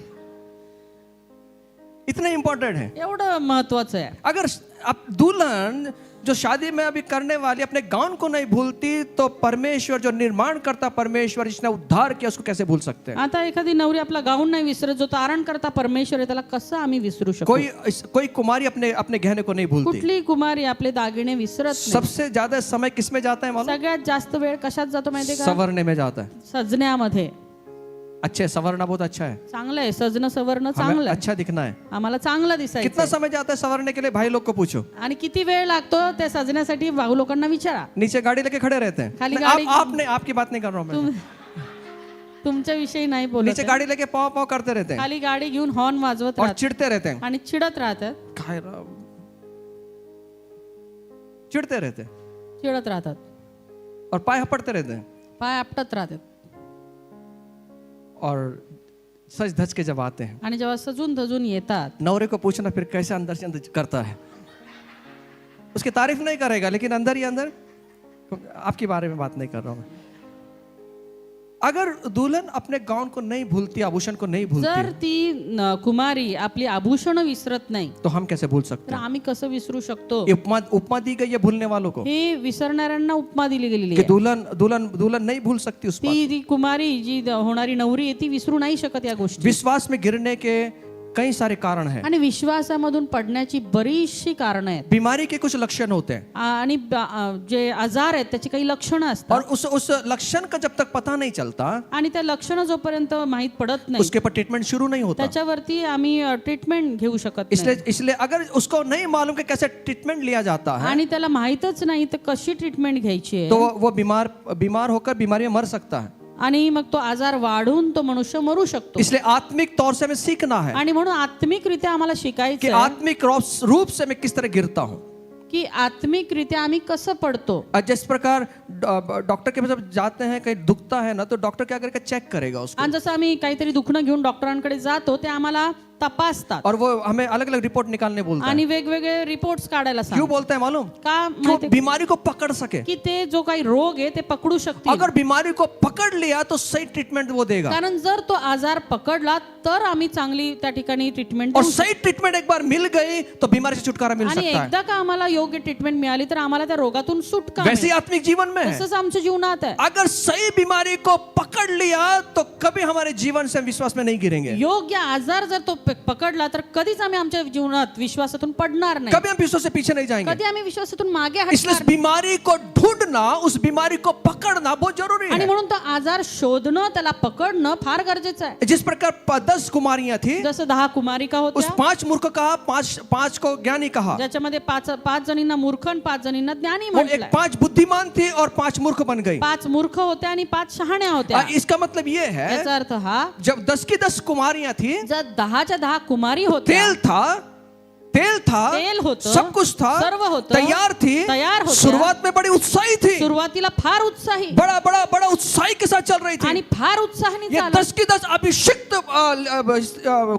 इतने इंपॉर्टेंट है। एवढं महत्वाचं आहे. अगर अब दुल्हन जो शादी में अभी करने वाली अपने गाउन को नहीं भूलती तो परमेश्वर जो निर्माण करता परमेश्वर जिसने उद्धार किया उसको कैसे भूल सकते हैं? आता एखादी नवरी आपला गाऊन नाही विसरत, जो तारण करता परमेश्वर आहे, त्याला कसं आम्ही विसरू शकतो? कोई कुमारी अपने अपने गहने को नहीं भूलती। कुठली कुमारी आपले दागिने विसरत नाही. सबसे ज्यादा समय किसमें जाता है मालूम? सगळ्यात जास्त वेळ कशात जातो माहितीये का? संवरने में जाता है। सजण्यामध्ये. अच्छे संवरना बहुत अच्छा है, चांगलं आहे, सजणं सवरणं हमें चांगलं आहे, अच्छा दिखना है। आम्हाला चांगलं दिसायचं. कितना समय जाता है संवरने के लिए? भाई लोग को पूछो। आणि किती वेळ लागतो ते सजण्यासाठी भाऊ लोकांना विचारा. नीचे गाड़ी लेके खड़े रहते हैं। खाली नहीं, गाड़ी- आपने आपकी बात नहीं कर रहा हूं मैं। तुमच्या विषयी नाही बोलत नीचे आहे. गाड़ी लेके पाव पाव करते रहते हैं खाली गाडी घेऊन हॉर्न वाजवत और राहतात चिढ़ते रहते हैं। आणि चिडत राहतात. काय राव? चिढ़ते रहते हैं चिडत राहतात, और पाय हपड़ते रहते हैं पाय आपटत राहतात. और सज धज के जब आते हैं आणि जेव्हा सजून धजून येतात, नवरे को पूछना फिर कैसे अंदर से अंदर करता है। उसकी तारीफ नहीं करेगा लेकिन अंदर ही अंदर, आपके बारे में बात नहीं कर रहा हूं मैं। अगर दुल्हन अपने गाउन को नहीं भूलती, आभूषण को नहीं जर भूलती, ती कुमारी आपली आभूषण विसरत नाही, तो हम कैसे भूल सकते तर हैं? आम्ही कसं विसरू शकतो? ये उपमा दी गई है भूलने वालों को हे विसरणाऱ्यांना उपमा दिली गेलेली कि आहे. दुल्हन दुल्हन दुल्हन नहीं भूल सकती उस पर। ती कुमारी जी होणारी नवरी आहे ती विसरू नाही शकत या गोष्टी. विश्वास में गिरने के कई सारे कारण हैं। आणि विश्वासामधून पडण्याची बरीचशी कारणं आहेत. बीमारी के कुछ लक्षण होते हैं आणि जे आजार आहेत त्याची काही लक्षणं और असतात. उस लक्षण का जब तक पता नहीं चलता आणि त्या लक्षणं जोपर्यंत माहीत पडत नाही उसके पर ट्रीटमेंट शुरू नहीं होता। त्याच्यावरती आम्ही ट्रीटमेंट घेऊ शकत इसलिए नाही. इसलिए अगर उसको नहीं मालूम कि कैसे ट्रीटमेंट लिया जाता है आणि त्याला माहीतच नाही तर कशी ट्रीटमेंट घ्यायची आहे, तो वो बीमार होकर बीमारी में मर सकता है। आणि मग तो आजार वाढून तो मनुष्य मरू शकतो. इसलिए आत्मिक तौर से हमें सीखना है आणि म्हणून आत्मिकरित्या आम्हाला कि शिकायचं आहे आत्मिक रूप से मैं किस तरह गिरता हूँ। की आत्मिकरित्या आम्ही कसं पडतो. जिस प्रकार डॉक्टर के पास जाते हैं, कहीं दुखता है ना तो डॉक्टर क्या करेगा? चेक करेगा उसको आणि जसं आम्ही काहीतरी दुखणं घेऊन डॉक्टरांकडे जातो ते आम्हाला तपासतात और वो हमें अलग अलग रिपोर्ट निकालने बोलता है। आणि वेगवेगळे रिपोर्ट्स काढायला क्यों सांगतात. बोलता है मालूम? का क्यों? माहिती बीमारी को पकड़ सके। की ते जो काही रोग आहे ते पकडू शकतील. अगर बीमारी को पकड़ लिया तो सही ट्रीटमेंट वो देगा कारण जर तो आजार पकडला तर आम्ही चांगली त्या ठिकाणी ट्रीटमेंट और देऊ सही ट्रीटमेंट एक बार मिल गई तो बीमारी से छुटकारा मिल आणि सकता है। एकदा का आम्हाला योग्य ट्रीटमेंट मिळाली तर आम्हाला त्या रोगातून सुटका वैसे ही मिळेल. आत्मिक जीवन में है। तसंच आमच्या जीवनात आहे. अगर सही बीमारी को पकड़ लिया तो कभी हमारे जीवन से हम विश्वास में नहीं गिरेंगे, योग्य आजार जर तो पकडला तर कधीच आम्ही आमच्या जीवनात विश्वासातून पडणार नाही. कभी हम विश्वास से पीछे नहीं जाएंगे। कधी आम्ही विश्वासातून मागे इसलिए हटणार उस बीमारी को ढूंढना, उस बीमारी को पकड़ना बहुत जरूरी आणि है। म्हणून तो आजार शोधणं, त्याला पकडणं फार गरजेचं आहे. जिस प्रकार 10 कुमारियां थी, जसं 10 कुमारिका उस होत्या, 5 मूर्ख कहा, 5 को ज्ञानी कहा, ज्याच्यामध्ये पाच जणींना मूर्ख आणि 5 जणींना ज्ञानी वो एक म्हटलंय. 5 बुद्धिमान थी और 5 मूर्ख बन गई। 5 मूर्ख होत्या आणि 5 शहाण्या होत्या. इसका मतलब ये है याचा अर्थ हा, जब 10 की 10 कुमारियां थी, जर 10च्या 10 कुमारी होत्या, तेल था, तेल होतं, सब कुछ था, सर्व होतं, तैयार थी, तयार होत्या. शुरुआत में बड़ी उत्साही थी, सुरुवातीला फार उत्साही बड़ा उत्साही के साथ चल रही आणि थी। फार उत्साहाने ये चालत. 10 की 10 अभिषिक्त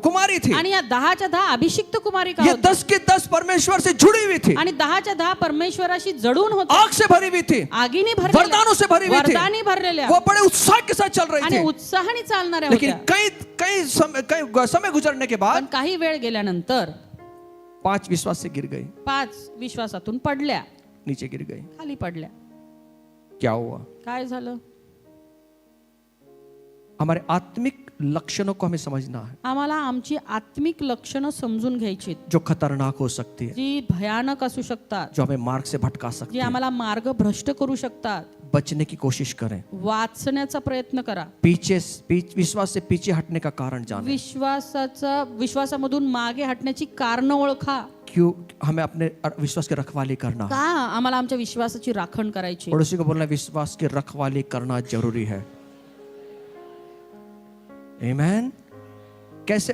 कुमारी थी। आणि या 10च्या 10 अभिषिक्त कुमारिका ये होत्या 10 की 10 परमेश्वर से जुड़ी हुई थी, आणि 10च्या 10 परमेश्वराशी जडून होत्या, आग से भरी हुई थी, आगीने वरदानों से भरी हुई थी, वरदानी भरलेल्या वो बड़े उत्साह के साथ चल रही आणि थी। उत्साहाने चालणाऱ्या लेकिन होत्या. कई समय गुजरने के पण बाद काही वेळ गेल्यानंतर 5 विश्वास से गिर गई, 5 विश्वासातून पडल्या, नीचे गिर गई। खाली पडल्या. क्या हुआ? काय झालं? हमारे आत्मिक लक्षणों को हमें समझना है, आम्हाला आमची आत्मिक लक्षणं समजून घ्यायची, जो खतरनाक हो सकती है, जी भयानक असू शकतात, जो हमें मार्ग से भटका सकती जी है। आम्हाला मार्ग भ्रष्ट करू शकतात. बचने की कोशिश करें, वाचण्याचा प्रयत्न करा. विश्वास से पीछे हटने का कारण जाने। विश्वासामधून मागे हटण्याची कारण ओळखा. क्यों हमें अपने विश्वास की रखवाली करना है? का आम्हाला आमच्या विश्वासाची राखण करायची? पड़ोसी को बोलना, विश्वास की रखवाली करना जरूरी है। आमेन। कैसे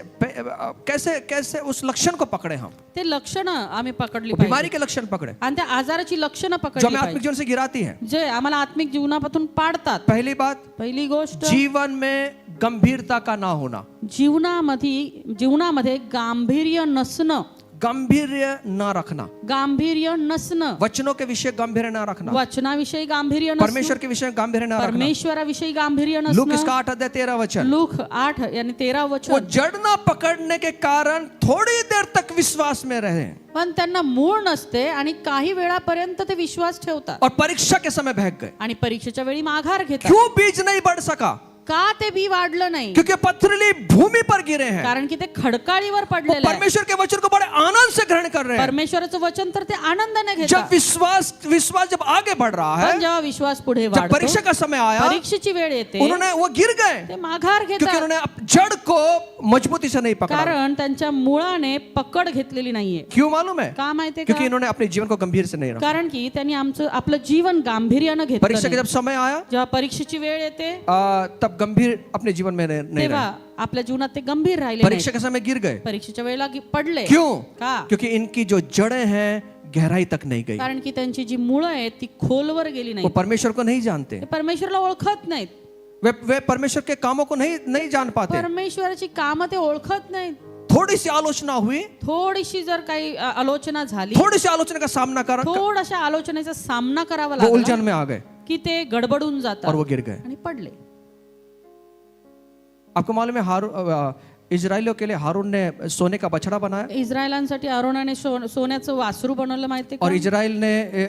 कैसे कैसे उस लक्षण को पकड़े हम? ते लक्षणं आम्ही पकडली बीमारी पाहिजे के लक्षण पकड़े आणि त्या आजाराची लक्षणं जो पकडली हमें आत्मिक पाहिजे, जीवन से गिराती है। जे आम्हाला आत्मिक जीवनापासून पाडतात. पहली बात, पहिली गोष्ट, जीवन में गंभीरता का ना होना। जीवनामध्ये गांभीर्य नसणं, गांभीर्य ना रखना, गांभीर्य नसणं, वचनों के विषय गांभीर्य ना रखना, वचनाविषयी गांभीर्य नसणं, परमेश्वर के विषय गांभीर्य ना रखना। परमेश्वराविषयी गांभीर्य लूक नसणं। इसका 8 अध्याय 13 वचन। लूक 8 यानी 13 वो वचन। जड़ ना पकड़ने के कारण थोड़ी देर तक विश्वास में रहे पण त्यांना मूळ नसते आणि काही वेळापर्यंत ते विश्वास ठेवतात और परीक्षा के समय बहक गए। आणि परीक्षेच्या वेळी माघार घेतात। क्यों बीज नहीं बढ़ सका? का ते बी वाढलं नाही? क्योंकि पथरीली भूमि पर गिरे हैं। कारण की ते खडकाळीवर वो पडलेले आहे। परमेश्वर के वचन को बड़े आनंद से ग्रहण कर रहे हैं। परमेश्वराचं वचन तर ते आनंदाने जब घेतात। विश्वास जब आगे बढ़ रहा है, पण जेव्हा विश्वास पुढे जब वाढतो, परीक्षा का समय आया, परीक्षेची वेळ येते, उन्होंने वो गिर गए ते माघार क्योंकि घेतात। उन्होंने जड़ को मजबूती से नहीं पकड़ा। कारण त्यांच्या मुळाने पकड घेतलेली नाहीये। क्यों मालूम है? का माहितीये क्योंकि का? इन्होंने अपने जीवन को गंभीर से नहीं रखा। कारण की त्यांनी आपलं जीवन गांभीर्यानं घेतलं परीक्षा के नाही। जब समय आया, जेव्हा परीक्षेची वेळ येते तब गंभीर अपने जीवन में नहीं तेव्हा रहे। आपल्या जीवनात ते गंभीर राहिले परीक्षा नाही। के समय गिर गए। परीक्षेच्या वेळेला पडले। क्यों? का? क्योंकि इनकी जो जड़ें हैं गहराई तक नहीं गई। कारण की त्यांची जी मुळं आहेत ती खोलवर गेली वो नाही। परमेश्वर को नहीं जानते, ते परमेश्वराला ओळखत नाहीत। वे परमेश्वर के कामों को नहीं जान पाते। परमेश्वराची कामं ते ओळखत नाहीत। थोड़ी सी आलोचना हुई, थोडीशी जर काही आलोचना झाली, थोड़ी सी आलोचना का सामना कर थोडाशा आलोचनेचा सामना करावा वो लागला उलझन में आ गए की ते गडबडून जातात और वो गिर गए। आणि पडले। आपको मालूम है इजरायलियों के लिए हारून ने सोने का बछड़ा बनाया इस्रायलांसाठी आरोनाने सोन्याचं वासरू बनवलं माहितीये और का?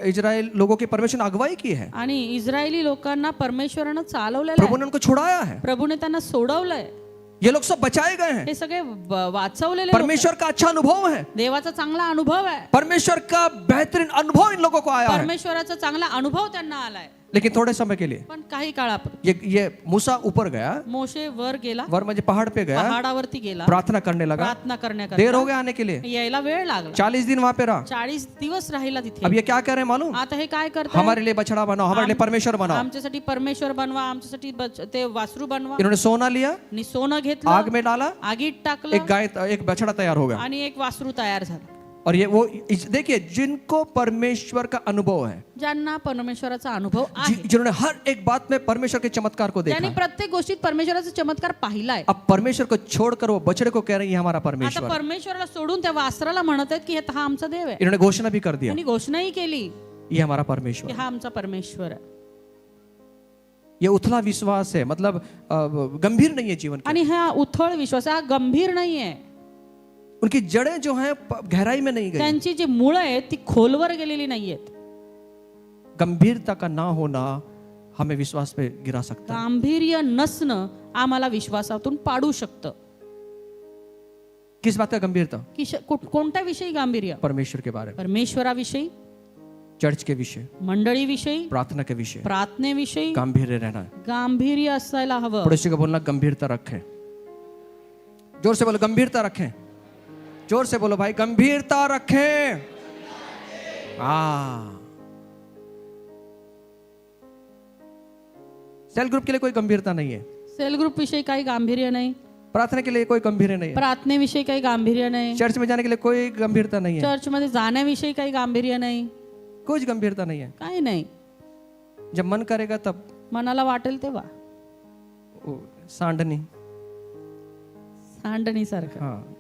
इजराइल लोगों की परमेश्वर ने अगुवाई की है। आणि इस्रायली लोकांना परमेश्वरानं चालवलेलं प्रभु आहे। ने उनको छुड़ाया है। प्रभूने त्यांना सोडवलंय। ये लोग सब बचाए गए हैं। हे सगळे वाचवलेले लोक परमेश्वर का अच्छा अनुभव है। आहेत। देवाचा चांगला अनुभव आहे। परमेश्वर का बेहतरीन अनुभव इन लोगों को आया है। परमेश्वराचा चांगला अनुभव त्यांना आलाय। लेकिन थोड़े समय के लिए पण काही काळापूर्वी ये मूसा ऊपर गया, मोशे वर गेला, वर म्हणजे पहाड़ पे गया, पहाडावरती गेला, प्रार्थना करने लगा। प्रार्थना देर करण्याकरता हो गया आने के लिए, यायला वेळ लागला। 40 दिन वहां पे रहा। 40 दिवस राहिला अब तिथे। ये क्या कह रहे हैं मालूम? आता हे काय करतात? हमारे लिए बछड़ा बनाओ, हमारे लिए परमेश्वर बनाओ। आमच्यासाठी परमेश्वर बनवा, आमच्यासाठी ते वासरू बनवा। इन्होंने सोना लिया, आणि सोनं घेतलं, आग में डाला, आगीत टाकलं, एक बछड़ा तैयार हो गया। आणि एक वासरू तयार झालं। और ये वो देखिए जिनको परमेश्वर का अनुभव है, ज्यांना परमेश्वराचा अनुभव आहे, जिन्होंने हर एक बात में परमेश्वर के चमत्कार को देखा त्यांनी है, प्रत्येक गोष्टीत परमेश्वराचा चमत्कार पाहिलाय। अब परमेश्वर को छोड़कर वो बछड़े को कह रहे हैं ये हमारा आता परमेश्वर है। परमेश्वराला सोडून त्या वासराला म्हणत आहेत की हा आमचा देव आहे। इन्होंने घोषणा भी कर दिया त्यांनी घोषणाही केली ये हमारा परमेश्वर की है। हा आमचा परमेश्वर आहे। ये उथला विश्वास है, मतलब गंभीर नहीं है जीवन की। आणि हा उथळ विश्वास हा गंभीर नाहीये। उनकी जड़ें जो हैं गहराई में नहीं गई। त्यांची जी मुळं आहेत ती खोलवर गेलेली नाहीयेत। गंभीरता का ना होना हमें विश्वास पे गिरा सकता है। गांभीर्य नसणं आम्हाला विश्वासातून पाडू शकतं। किस बात का गंभीरता? की कोणत्या विषयी गांभीर्य? परमेश्वर के बारे में, परमेश्वराविषयी, चर्च के विषय, मंडळीविषयी, प्रार्थना के विषय, प्रार्थनेविषयी गंभीर रहना है। गांभीर्य असायला हवं। पड़ोसी को बोलना गंभीरता रखें। जोर से बोलो गंभीरता रखें। जोर से बोलो भाई गंभीरता रखें। सेल ग्रुप के लिए कोई गंभीरता नहीं है। सेल ग्रुप विषयी काही गांभीर्य नाही। प्रार्थना के लिए कोई गंभीर नहीं है। प्रार्थनेविषयी काही गांभीर्य नाही। चर्च में जाने के लिए कोई गंभीरता नहीं है। चर्च मध्ये जाण्याविषयी काही गांभीर्य नाही। कुछ गंभीरता नहीं है। काही नाही। जब मन करेगा तब मनाला वाटेल तेव्हा सांडनी, सांडणी सारखं, हाँ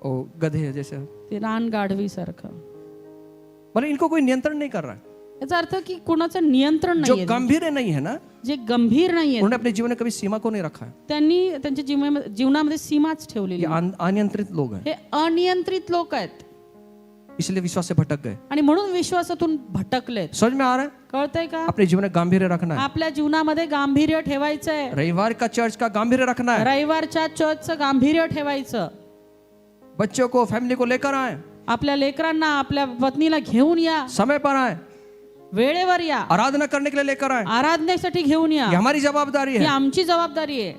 ओ गधे जैसे, ते रान गाढवी सारखं। मतलब इनको कोई नियंत्रण नहीं कर रहा है। याचा अर्थ की कुणाचं नियंत्रण जो नाहीये। गंभीर नहीं है ना, जे गंभीर नाहीये उन्होंने अपने जीवन में कभी सीमा को नहीं रखा है। त्यांनी त्यांच्या जीवनामध्ये सीमाच ठेवलेली ये नाही। अनियंत्रित लोग हैं, हे अनियंत्रित लोक आहेत इसलिए विश्वास से भटक गए। आणि म्हणून विश्वासातून भटकलेत। समझ में आ रहा है? कळतंय का? अपने जीवन में गांभीर्य रखना है। आपल्या जीवनामध्ये गांभीर्य ठेवायचंय। रविवार का चर्च का गांभीर्य रखना है। रविवारच्या चर्चचं गांभीर्य ठेवायचं। बच्चों को, फैमिली को लेकर आए, आपल्या लेकरांना, आपल्या पत्नीला घेऊन या, समय पर आए, वेळेवर या, आराधना करने के लिए लेकर आए। आराधनेसाठी घेऊन या। ये हमारी जवाबदारी ही है। आमची जबाबदारी आहे।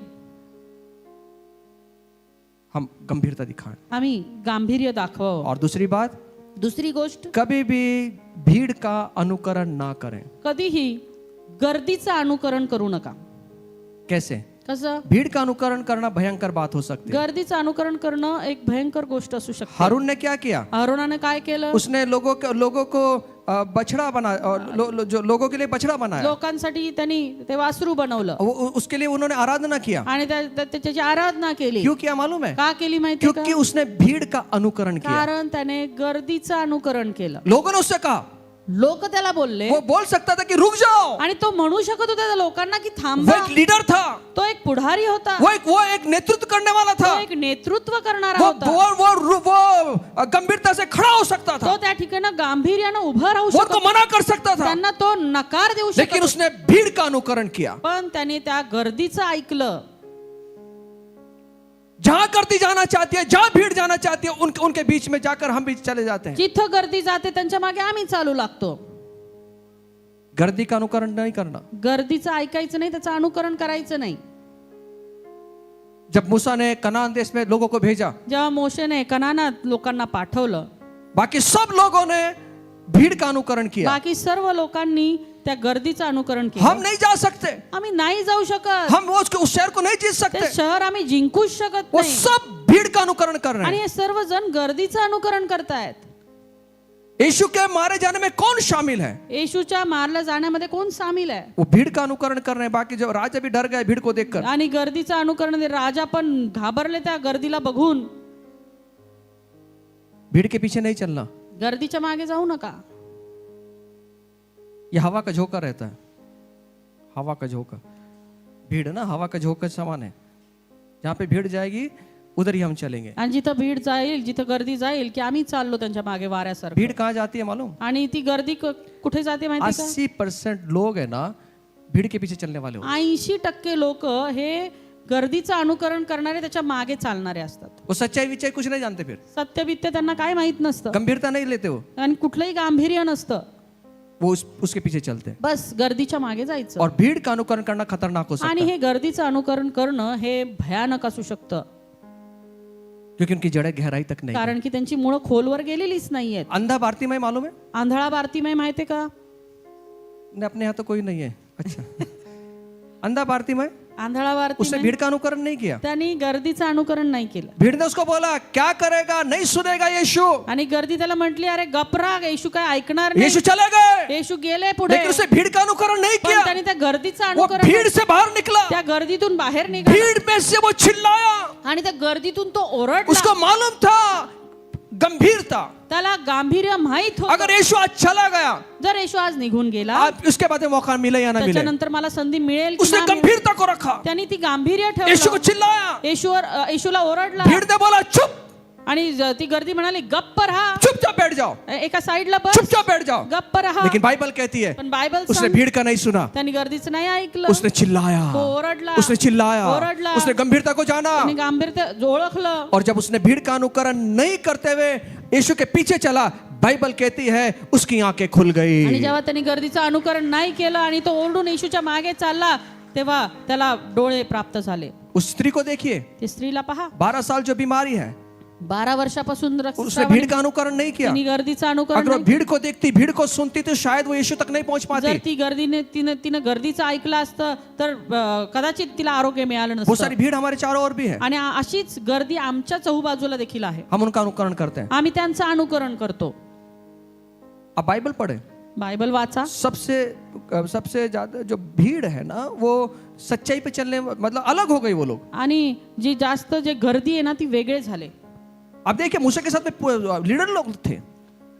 हम गंभीरता दिखाएं। आम्ही गांभीर्य दाखवावं। और दूसरी बात, दुसरी गोष्ट, कभी भी भीड़ का अनुकरण ना करें। कधीही गर्दीचं अनुकरण करू नका। कैसे? कसं भीड़ का अनुकरण करना भयंकर बात हो सकती है। गर्दीचं अनुकरण करणं एक भयंकर गोष्ट असू शकते. हारून ने क्या किया? अरोनाने काय केलं? उसने लोगों को बछड़ा बना जो लोगों के लिए बछड़ा बनाया, लोकांसाठी त्यांनी ते वासरू बनवलं उसके लिए उन्होंने आराधना किया। आणि त्याची आराधना केली. क्यों किया मालूम है? का केली माहिती का? क्योंकि उसने भीड़ का अनुकरण किया। कारण त्याने गर्दीचं अनुकरण केलं. लोगों ने उससे कहा, लोक त्याला बोलले, वो बोल सकता था कि रुक जाओ, आणि तो म्हणू शकत होता त्या लोकांना की वो थांबा. एक लीडर था, तो एक पुढारी होता, वो एक नेतृत्व करने वाला था, तो एक नेतृत्व करणारा वो होता. वो गंभीरता से खड़ा हो सकता था, तो त्या ठिकाणी गांभीर्यानं उभा राहू वो शकत तो मना कर सकता था, त्यांना तो नकार देऊ शकत लेकिन होता. उसने भीड़ का अनुकरण किया। पण त्याने त्या गर्दीचं ऐकलं. जहां गर्दी जाना चाहती है, जहां भीड़ जाना चाहती है, उनके बीच में जाकर हम भी चले जाते हैं। जिथं गर्दी जाते त्यांच्या मागे आम्ही चालू लागतो. गर्दी का अनुकरण नहीं करना। गर्दीचं ऐकायचं नाही, त्याचं अनुकरण करायचं नाही. जब मूसा ने कनान देश में लोगों को भेजा, जेव्हा मोशेने कनानात लोकांना पाठवलं, बाकी सब लोगों ने भीड़ का अनुकरण किया। बाकी सर्व लोकांनी त्या गर्दीचं अनुकरण केलं. हम नहीं जा सकते, आम्ही नाही जाऊ शकत. हम उस शहर को नहीं जीत ते सकते, शहर आम्ही जिंकूच शकत वो नाही. सब भीड़ का अनुकरण कर रहे आणि हैं। हे सर्व जण गर्दीचं अनुकरण करतायत. यीशु के मारे जाने में कौन शामिल है? येशूच्या मारल्या जाण्यामध्ये कोण सामील आहे? वो भीड़ का अनुकरण कर रहे हैं। बाकी जो राजा भी डर गए भीड़ को देखकर। आणि गर्दीचं अनुकरण, राजा पण घाबरले त्या गर्दीला बघून. भीड़ के पीछे नहीं चलना, गर्दीच्या मागे जाऊ नका. ये हवा का झोंका रहता है, हवा का झोंका। भीड़ ना हवा का झोंका समान है, जहां पे भीड़ जाएगी उधर ही हम चलेंगे। आणि जिथं भीड जाईल, जिथं गर्दी जाईल की आम्ही चाललो त्यांच्या मागे वाऱ्यासारखं. भीड़ कहाँ जाती है मालूम? आणि ती गर्दी कुठे जाते माहिती का? 80% लोग है ना भीड़ के पीछे चलने वाले हो। 80% लोक हे गर्दीचं अनुकरण करणारे, त्याच्या मागे चालणारे असतात. वो सच्चाई विचाई कुछ नहीं जानते, फिर सत्यबित्य त्यांना काय माहित नसतं गंभीरता नहीं लेते हो, आणि कुठलंही गांभीर्य नसतं. वो उसके पीछे चलते हैं। बस गर्दीच्या मागे जायचं. और भीड़ का अनुकरण करना खतरनाक हो सकता आणि है, हे गर्दीचं अनुकरण करणं हे भयानक असू शकतं. क्योंकि उनकी जड़ें गहराई तक नहीं। कारण की त्यांची मुळं खोलवर गेलेलीच नाहीयेत. अंधा भारती में मालूम है? आंधळा बारतीमय माहितीये का? नहीं, अपने यहाँ तो कोई नहीं है। अच्छा अंधा भारती में आंधळा उसने बारतीमय भीड़ का अनुकरण नहीं किया। त्यांनी गर्दीचं अनुकरण नाही केलं. भीड़ ने उसको बोला क्या करेगा, नहीं सुनेगा यीशु। आणि गर्दी त्याला म्हटली, अरे गपरा, येशू काय ऐकणार नाही. यीशु चले गए, येशू गेले पुढे, लेकिन उसने भीड़ का अनुकरण नहीं पण किया। त्यांनी त्या गर्दीचं वो अनुकरण, भीड़ से बाहर निकला, त्या गर्दीतून बाहेर निघाला भीड़ में से वो चिल्लाया। आणि त्या गर्दीतून तो ओरडला. उसको मालूम था गंभीरता। त्याला गांभीर्य माहित होतं. अगर यीशु आज चला गया, जर येशू आज निघून गेला, आप उसके बाद में मौका मिले या ना मिले, त्याच्यानंतर मला संधी मिळेल की उसने ना मिळेल, गंभीरता को रखा। त्यांनी ती गांभीर्य यीशु को ठेवलं. चिल्लाया, येशूला ओरडला भीड़ ने बोला चुप, आणि ती गर्दी म्हणाली गप्प राहा, चुपचाप बैठ जाओ, एका साईडला बस, चुपचाप बैठ जाओ। गप्प राहा. लेकिन बाइबल कहती है पण बायबल उसने भीड़ का नहीं सुना, त्यांनी गर्दीचं नाही ऐकलं. उसने चिल्लाया, तो ओरडला, उसने चिल्लाया, ओरडला, उसने गंभीरता को जाना। त्यांनी गांभीर्य ओळखलं. और जब उसने भीड़ का अनुकरण नहीं करते हुए यीशु के पीछे चला, बाइबल कहती है उसकी आंखें खुल आणि गई। जेव्हा त्यांनी गर्दीचं अनुकरण नाही केलं आणि तो ओरडून येशूच्या मागे चालला, तेव्हा त्याला डोळे प्राप्त झाले. उस स्त्री को देखिए, ती स्त्रीला पहा, 12 साल जो बीमारी है, 12 वर्षापासून उसने भीड़ का अनुकरण नहीं किया। तिने गर्दीचं अनुकरण अगर वो नाही. भीड़ को देखती, भीड़ को सुनती, तो शायद वो यीशु तक नहीं पहुंच जर पाती। ती गर्दीने तिनं गर्दीचं ऐकलं असतं तर कदाचित तिला आरोग्य मिळालं बहुत नसतं. सारी भीड़ हमारे चारों ओर भी है, आणि अशीच गर्दी आमच्या चहूबाजूला देखील आहे. हम उनका अनुकरण करते हैं। आम्ही त्यांचं अनुकरण करतो. आप बाइबल पढ़े, बायबल वाचा. सबसे ज्यादा जो भीड़ है ना, वो सच्चाई पे चलने, मतलब अलग हो गई वो लोग। आणि जी जास्त जे गर्दी आहे ना, ती वेगळे झाले. अब देखिए मूसा के साथ में लीडर लोग थे,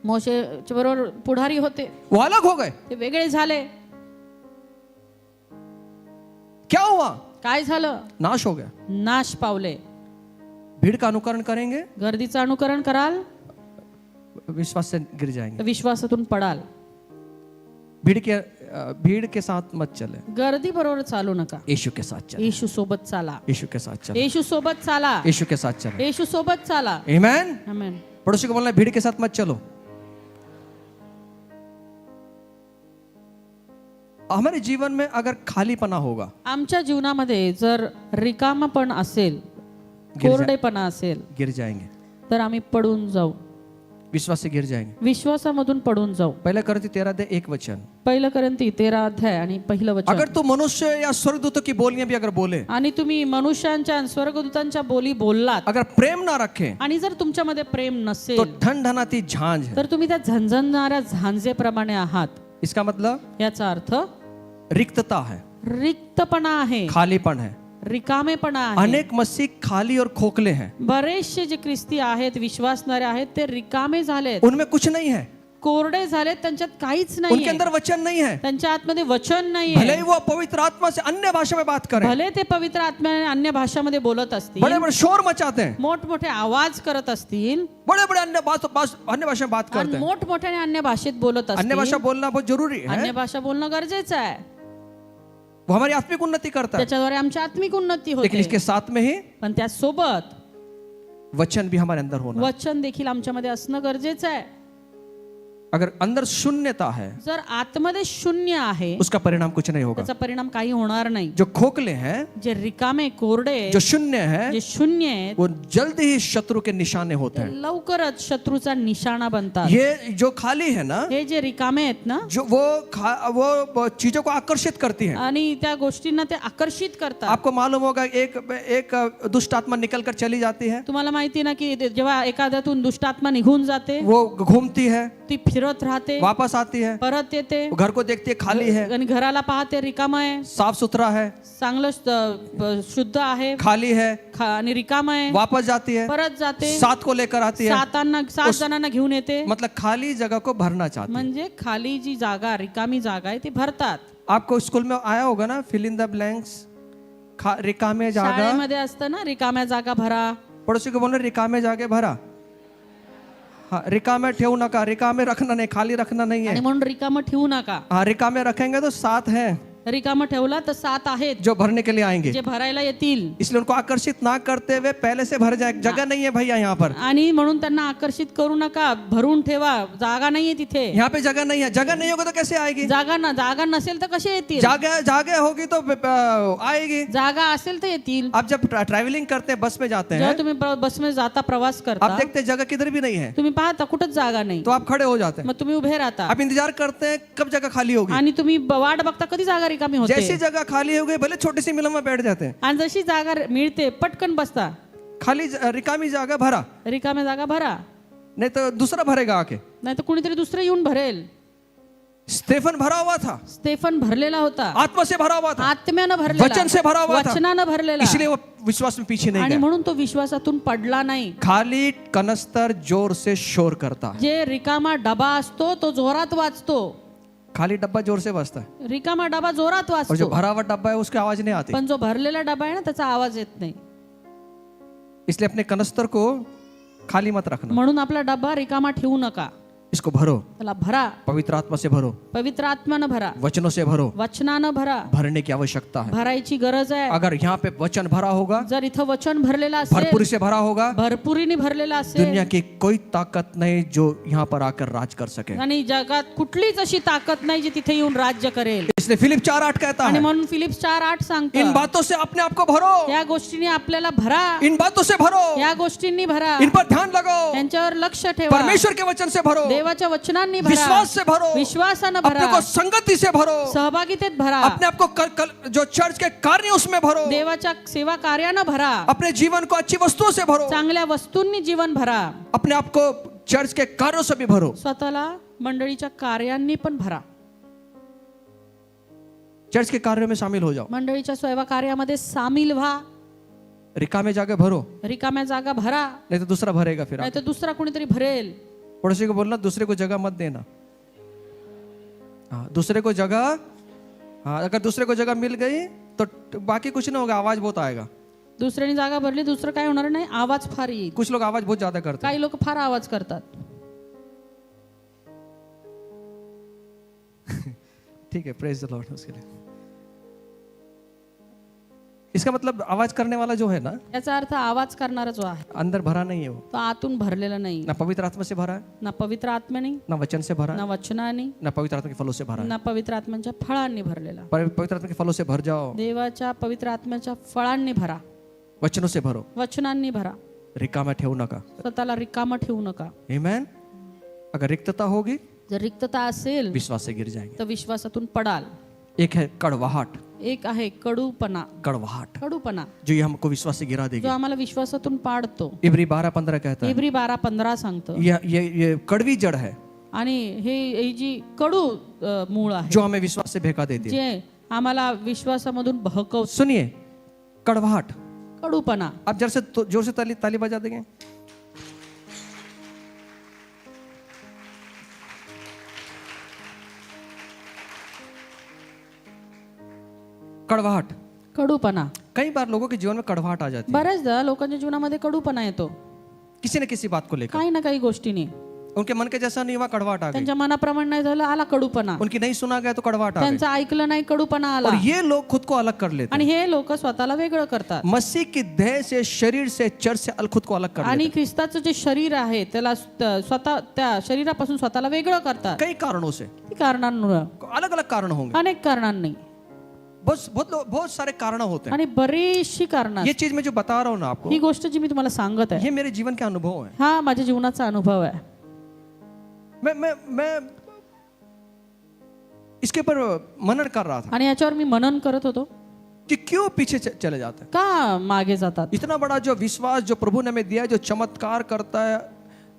मोशेच्या बरोबर पुढारी होते, वो अलग हो गए। ते वेगळे झाले. क्या हुआ? काय झालं? नाश हो गया। नाश पावले. भीड़ का अनुकरण करेंगे, गर्दीचं अनुकरण कराल विश्वास से गिर जाएंगे। तर विश्वासातून पडाल. भीड़ के साथ मत चले, गर्दी बरोबर चालू नका, यीशु के साथ चले, येशू सोबत चाला, यीशु के साथ चले, येशू सोबत चाला, यीशु के साथ चले। येशू सोबत चाला. आमेन। आमेन. पड़ोसी को बोलना है भीड़ के साथ मत चलो। हमारे जीवन में अगर खालीपना होगा, आमच्या जीवनामध्ये जर रिकामपण असेल, कोरडेपणा असेल, गिर जाएंगे। तर आम्ही पडून जाऊ. विश्वास से गिर जाएंगे। विश्वासामधून पडून जाऊ। पहला करंती 13:1 पहिलं करंती 13 अध्याय आणि पहिलं वचन। अगर तू मनुष्य या स्वर्गदूतों की बोलियां भी अगर बोले, आणि तुम्ही मनुष्यांच्या आणि स्वर्गदूतांच्या बोली बोललात अगर प्रेम ना रखे, आणि जर तुमच्यामध्ये प्रेम तो नसेल ठणठणाती झांझ है। तर तुम्ही त्या झणझणणाऱ्या झांजेप्रमाणे आहात। इसका मतलब याचा अर्थ रिक्तता है, रिक्तपणा आहे, खालीपन है। रिकामेपणा आहे। अनेक मसीह खाली और खोखले हैं, बरेचसे जे ख्रिस्ती आहेत, विश्वासणारे आहेत, ते रिकामे झालेत, उनमें कुछ नहीं है, कोरडे झालेत, त्यांच्यात काहीच उनके नाही, अंदर वचन नहीं है। त्यांच्या आतमध्ये वचन भले नाहीये। ही वो पवित्र आत्मा से अन्य भाषा में बात करें, भले ते पवित्र आत्म्याने अन्य भाषामध्ये बोलत असतील, बड़े बड़े शोर मचाते हैं, मोठमोठे आवाज करत असतील, बड़े बड़े अन्य भाषा में बात आणि करते हैं। मोठमोठ्याने अन्य भाषेत बोलत अन्य भाषा असतील। बोलना बहुत जरूरी है, अन्य भाषा बोलणं गरजेचं आहे, वो हमारी आत्मिक उन्नति करता है। त्याच्याद्वारे आमची आत्मिक उन्नती लेकिन होते। इसके साथ में ही पण त्यासोबत वचन भी हमारे अंदर होना। वचन देखील आमच्यामध्ये असणं गरजेचं आहे। अगर अंदर शून्यता है, जर आतमध्ये शून्य आहे, उसका परिणाम कुछ नहीं होगा। त्याचा परिणाम काही होणार नाही। जो खोखले हैं, जे रिकामे कोरडे, जो शून्य है, जे शून्य आहेत, वो जल्द ही शत्रु के निशाने होते ते हैं। लवकरच शत्रूचा निशाणा बनतात। ये जो खाली है ना, हे जे रिकामे आहेत ना, जो वो चीजों को आकर्षित करती हैं। आणि त्या गोष्टींना ते आकर्षित करतात। आपको मालूम होगा एक दुष्ट आत्मा निकल कर चली जाती है, तुम्हाला माहिती ना की जेव्हा एखाद्यातून दुष्ट आत्मा निघून जाते, वो घूमती है, ती फिरत राहते, वापस आती है, परत येते, वो घर को देखती है खाली है, आणि घराला पाहते रिकाम आहे, साफ सुथरा है, चांगलं शुद्ध आहे, खाली है, आणि रिकाम आहे, वापस जाती है, परत जाते, 7 को लेकर आती है, 7 जणांना घेऊन येते। मतलब खाली जगह को भरना चाहती है। म्हणजे खाली जी जागा, रिकामी जागा आहे ती भरतात। आपको स्कूल में आया होगा ना, फिल इन द ब्लैंक्स, रिकामे जागा। शाळेमध्ये असतं ना, रिकाम्या जागा भरा। पड़ोसी को बोलो रिकामे जागे भरा। हाँ, रिकामे ठेवू नका, रिकामे रखना नहीं, खाली रखना नहीं आणि है। म्हणून रिकाम ठेवू नका। हाँ, रिकामे रखेंगे तो 7 हैं रिकाम ठेवला तर 7 आहेत जो भरने के लिए आएंगे, जे भरायला येतील। इसलिए उनको आकर्षित ना करते हुए पहले से भर जाए। जगह नहीं है भैया यहाँ पर, आणि म्हणून त्यांना आकर्षित करू नका, भरून ठेवा, जागा नाहीये तिथे। यहाँ पे जगह नहीं है। जगह नहीं होगा तो कैसे आएगी? जागा नसेल तर कसे येतील? जगह होगी तो आएगी। जागा असेल तर येतील। आप जब ट्रैवलिंग करते हैं, बस में जाते जेव्हा हैं, तुम्ही बस में जाता, प्रवास आप करता, देखते हैं जगह किधर भी नहीं है, तुम्ही पाहता कुठंच जागा नाही, तो आप खड़े हो जाते हैं। मग तुम्ही उभे राहता आप इंतजार करते हैं कब जगह खाली होगी। आणि तुम्ही वाट बघता कधी जागा रिकामी होते। जैसी जगह खाली हो गई, भले छोटी सी मिलम में बैठ जाते हैं, आणि जशी जागा मिळते पटकन बसता। खाली रिकामी जागा भरा, रिकाम्या जागा भरा, नहीं तो दूसरा भरेगा आके। नाही तर कुणीतरी दुसरं येऊन भरेल। स्टेफन भरा हुआ था, स्टेफन भरलेला होता, आत्मा से भरा हुआ था, आत्म्यानं भरलेला, वचन से भरा हुआ था, वचनानं भरलेला, इसलिए वो विश्वास में पीछे नहीं आणि गया। म्हणून तो विश्वासातून पडला नाही। खाली कनस्तर जोर से शोर करता है। जे रिकामा डबा असतो तो जोरात वाजतो। खाली डब्बा जोर से बजता है, रिकामा डबा जोरात और जो वाजतो, भरा हुआ डब्बा है उसकी आवाज नहीं आती। पण जो भरलेला डबा आहे ना त्याचा आवाज येत नाही। इसलिए अपने कनस्तर को खाली मत रखना, म्हणून आपला डबा रिकामा ठेवू नका, इसको भरो, त्याला भरा, पवित्र आत्मा से भरो, पवित्र आत्म्यानं भरा, वचनों से भरो। वचनानं भरा, भरने की आवश्यकता है। भरायची गरज आहे। अगर यहाँ पे वचन भरा होगा, जर इथं वचन भरलेलं असेल, भरपूरी से भरा होगा, भरपुरीने भरलेलं असेल, दुनिया की कोई ताकत नहीं जो यहाँ पर आकर राज कर सके। आणि जगात कुठलीच अशी ताकद नाही जी तिथे येऊन राज्य करेल। इसलिए फिलिप 4:8 कहता आणि है, म्हणून फिलिप्स 4:8 इन सांगतो, बातों से अपने आप को भरो, या गोष्टींनी आपल्याला भरा, इन बातों से भरो, या गोष्टींनी भरा, इन पर ध्यान लगाओ, त्यांच्यावर लक्ष ठेवा, परमेश्वर के वचन से भरो, देवाच्या वचनांनी भरा, विश्वास से भरो, विश्वासानं अपने भरा, को संगति से भरो, सहभागितेत भरा, अपने आप को जो चर्च के कार्य उसमें भरो, देवाच्या सेवा कार्यानं भरा, अपने जीवन को अच्छी वस्तुओं से भरो, चांगल्या वस्तूंनी जीवन भरा, अपने आप को चर्च के कार्यों से भी भरो, स्वतःला मंडळीच्या कार्यांनी पण भरा, चर्च के कार्यों में शामिल हो जाओ। मंडळीच्या सेवा कार्यामध्ये सामील व्हा, रिकामे जाके भरो, रिकाम्या जागा भरा, नहीं तो दूसरा भरेगा फिर। नाही तर दुसरा कोणीतरी भरेल। पड़ोसी को बोलना दूसरे को जगह मत देना। हाँ, दूसरे को जगह, हाँ, अगर दूसरे को जगह मिल गई तो बाकी कुछ नहीं होगा, आवाज बहुत आएगा। दुसऱ्याने जागा भरली, दुसरं काय होणार नाही, आवाज फार येईल। कुछ लोग आवाज बहुत ज्यादा करते हैं। काही लोक फार आवाज करतात। ठीक है, प्रेज द लॉर्ड उसके लिए। इसका मतलब आवाज करने वाला जो है ना, याचा अर्थ आवाज करणारा जो आहे अंदर भरा नहीं है, वो तो आतून भरलेला नाही, ना पवित्र आत्मा से भरा है, ना पवित्र आत्म्याने, ना वचन से भरा ना है, वचनाने, ना पवित्र आत्मा के फलों से भरा है। ना पवित्र आत्म्याच्या फळांनी भरलेला। पवित्र आत्मा के फलों से भर जाओ, देवाच्या पवित्र आत्म्याच्या फळांनी भरा, वचनों से भरो, वचनांनी भरा, रिकामा ठेवू नका। स्वतःला रिकामं ठेवू नका। आमेन। अगर रिक्तता होगी जर रिक्तता असेल विश्वास से गिर जाएंगे। तर विश्वासातून पडाल. एक है कड़वाहट, एक आहे कडूपणा. कड़वाहट कडूपणा जो ये हमको विश्वास से गिरा जो देगी। आम्हाला विश्वासातून पाडतो. इब्री 12:15 कहता है इब्री 12:15 सांगतं. ये कड़वी जड़ है आणि ही जी कडू मूळ आहे जो हमें विश्वास से बहका देती है। जे आम्हाला विश्वासामधून बहकवतो. सुनिए, कड़वाहट, कडूपणा. आप जर से जोर से ताली बजा देंगे। कड़वाहट, कडूपणा. कई बार लोगों के जीवन में कड़वाहट आ जाती है बऱ्याचदा लोकांच्या जीवनामध्ये कडूपणा येतो किसी न किसी बात को लेकर। काही ना काही गोष्टीने. उनके मन के जैसा नहीं हुआ, कड़वाहट आ गई। त्यांच्या मनाप्रमाणे नाही झालं, आला कडूपणा. उनकी नहीं सुना गया तो कड़वाहट आ गई। त्यांचं ऐकलं नाही, कडूपणा आला. और ये लोग खुद को अलग कर लेते आणि हे लोक स्वतःला वेगळं करतात. हैं। मसीह की देह से, शरीर से, चर्च से खुद को अलग कर लेते आणि ख्रिस्ताचं जे शरीर आहे त्याला स्वतः त्या शरीरापासून स्वतःला वेगळं करतात. हैं। कई कारणों से, ती कारणांमुळे, अलग अलग कारण होंगे। अनेक कारणांनी, बहुत सारे कारण होते हैं। आणि बरीचशी कारण. ये चीज मैं जो बता रहा हूँ ना आपको, ही गोष्ट जी मी तुम्हाला सांगत आहे ये मेरे जीवन के अनुभव है। हा माझ्या जीवनाचा अनुभव आहे. मैं इसके ऊपर मनन कर रहा था आणि याच्यावर मी मनन करत होतो कि क्यों पीछे चले जाते हैं। का मागे जातात. इतना बड़ा जो विश्वास जो प्रभु ने हमें दिया, जो चमत्कार करता है,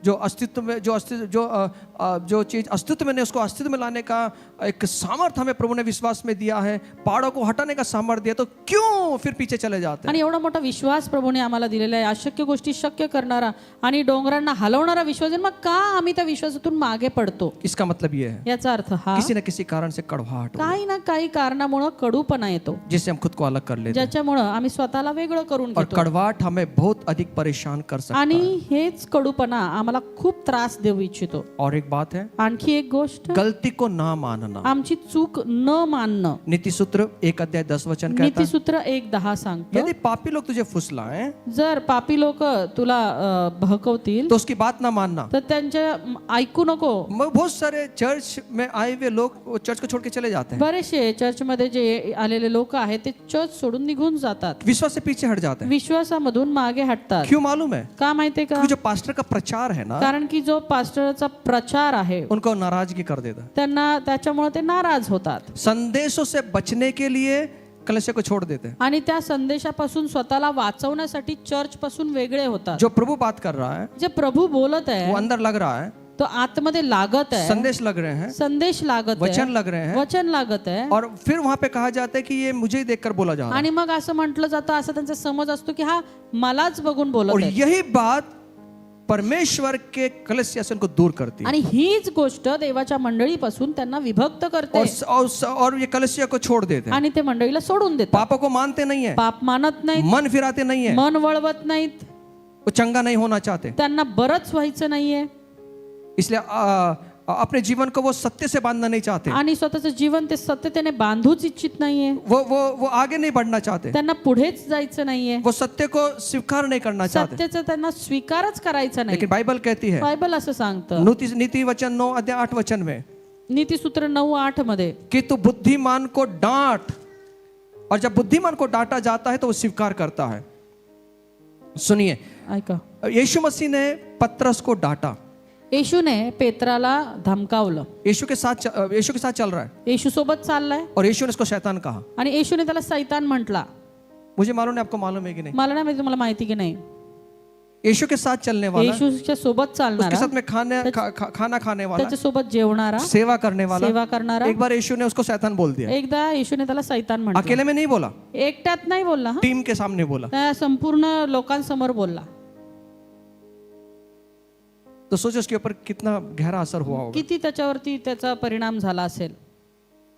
जो अस्तित्व में जो चीज अस्तित्व में नहीं, उसको अस्तित्व में लाने का एक सामर्थ्य हमें प्रभु ने विश्वास में दिया है, पहाड़ों को हटाने का सामर्थ्य दिया, तो क्यों फिर पीछे चले जाते हैं। आणि एवढा मोठा विश्वास प्रभूने आम्हाला दिलेला आहे, अशक्य गोष्टी शक्य करणारा आणि डोंगरांना हलवणारा विश्वास आहे. मग का आम्ही त्या विश्वासातून मागे पडतो. इसका मतलब ये है याचा अर्थ हा, किसी न किसी कारण से कड़वाहट हो, काही ना काही कारणामुळे कडूपणा येतो, जिससे हम खुद को अलग कर लेते हैं। ज्याच्यामुळे आम्ही स्वतःला वेगळं करून और घेतो. कड़वाहट हमें बहुत अधिक परेशान कर सकता आणि है। हेच कडूपणा आम्हाला खूप त्रास देऊ इच्छितो. और एक बात है, आणखी एक गोष्ट, गलती को ना मानना। आमची चूक न मानणं. नीति सूत्र 1:10 कहता है, नीतिसूत्र 1:10 सांगतो, यदि पापी लोग तुझे फुसलाएं जर पापी लोक तुला बहकवतील तो उसकी बात ना मानना। तर त्यांच्या ऐकू नको. मग बहुत सारे चर्च में आए हुए लोग वो चर्च को छोड़ के चले जाते हैं, बरेचसे चर्चमध्ये जे आलेले लोक आहेत ते चर्च सोडून निघून जातात, विश्वास से पीछे हट जाते हैं। विश्वासामधून मागे हटतात. क्यों मालूम है? का माहितीये का? क्योंकि जो पास्टर का प्रचार है ना, कारण की जो पास्टरचा प्रचार आहे उनको नाराजगी कर देता है। त्यांना त्याच्यामुळे ते नाराज होतात संदेशों से बचने के लिए कलीसिया को छोड़ देते हैं। आणि त्या संदेशापासून स्वतःला वाचवण्यासाठी चर्च पासून वेगळे होतात. जो प्रभु बात कर रहा है जे प्रभू बोलत वो आहे अंदर लग रहा है, तो आतमध्ये लागत आहे, संदेश लग रहे हैं, संदेश लागत वचन आहे, लग रहे हैं, वचन लागत आहे. और फिर वहां पे कहा जाता है कि ये मुझे ही देखकर बोला जा रहा है। आणि मग असं म्हटलं जातं, असं त्यांचा समज असतो की हा मलाच बघून और बोलत आहे. यही बात परमेश्वर के कलीसिया से उनको दूर करती है आणि हीच गोष्ट देवाच्या मंडळीपासून त्यांना विभक्त करते और ये कलीसिया को छोड़ देते हैं। आणि ते मंडळीला सोडून देतात. पापों को मानते नहीं है, पाप मानत नाहीत, मन फिराते नहीं है, मन वळवत नाहीत, वो चंगा नहीं होना चाहते, त्यांना बरंच व्हायचं नाहीये इसलिए अपने जीवन को वो सत्य से बांधना नहीं चाहते, आणि स्वतःचं जीवन ते सत्यतेने बांधूच इच्छित नाहीये. वो आगे नहीं बढ़ना चाहते, त्यांना पुढेच जायचं नाहीये, वो सत्य को स्वीकार नहीं करना चाहते। सत्याचा त्यांना स्वीकारच करायचा नाही. लेकिन बाइबल कहती है, बायबल असं सांगतं नीति वचन 9:8 में, नीतिसूत्र 9:8 मध्ये, कि तू बुद्धिमान को डांट, और जब बुद्धिमान को डांटा जाता है तो वो स्वीकार करता है। सुनिए, ऐका, यीशु मसीह ने पतरस को डांटा, येशूने पेत्राला धमकावलं. यीशु के साथ चल रहा है, येशू सोबत चाललाय और यीशु ने इसको शैतान कहा। आणि येशूने त्याला सैतान म्हटला. मुझे मालूम नहीं, आपको मालूम है कि नहीं? मला नाही माहिती, तुम्हाला माहिती की नाही? यीशु के साथ चलने वाला, येशूच्या सोबत उसके चालणारा, साथ में खाना खाने वाला, त्याच्या सोबत जेवणारा, सेवा करने वाला। सेवा करणारा. एक बार यीशु ने उसको शैतान बोल दिया, एकदा येशूने त्याला सैतान म्हटलं. अकेले में नहीं बोला, एकट्यात नाही बोलला, हा, टीम के सामने बोला। त्या संपूर्ण लोकांसमोर बोलला. तो सोचो उसके ऊपर कितना गहरा असर हुआ होगा। किती त्याच्यावरती त्याचा परिणाम झाला असेल.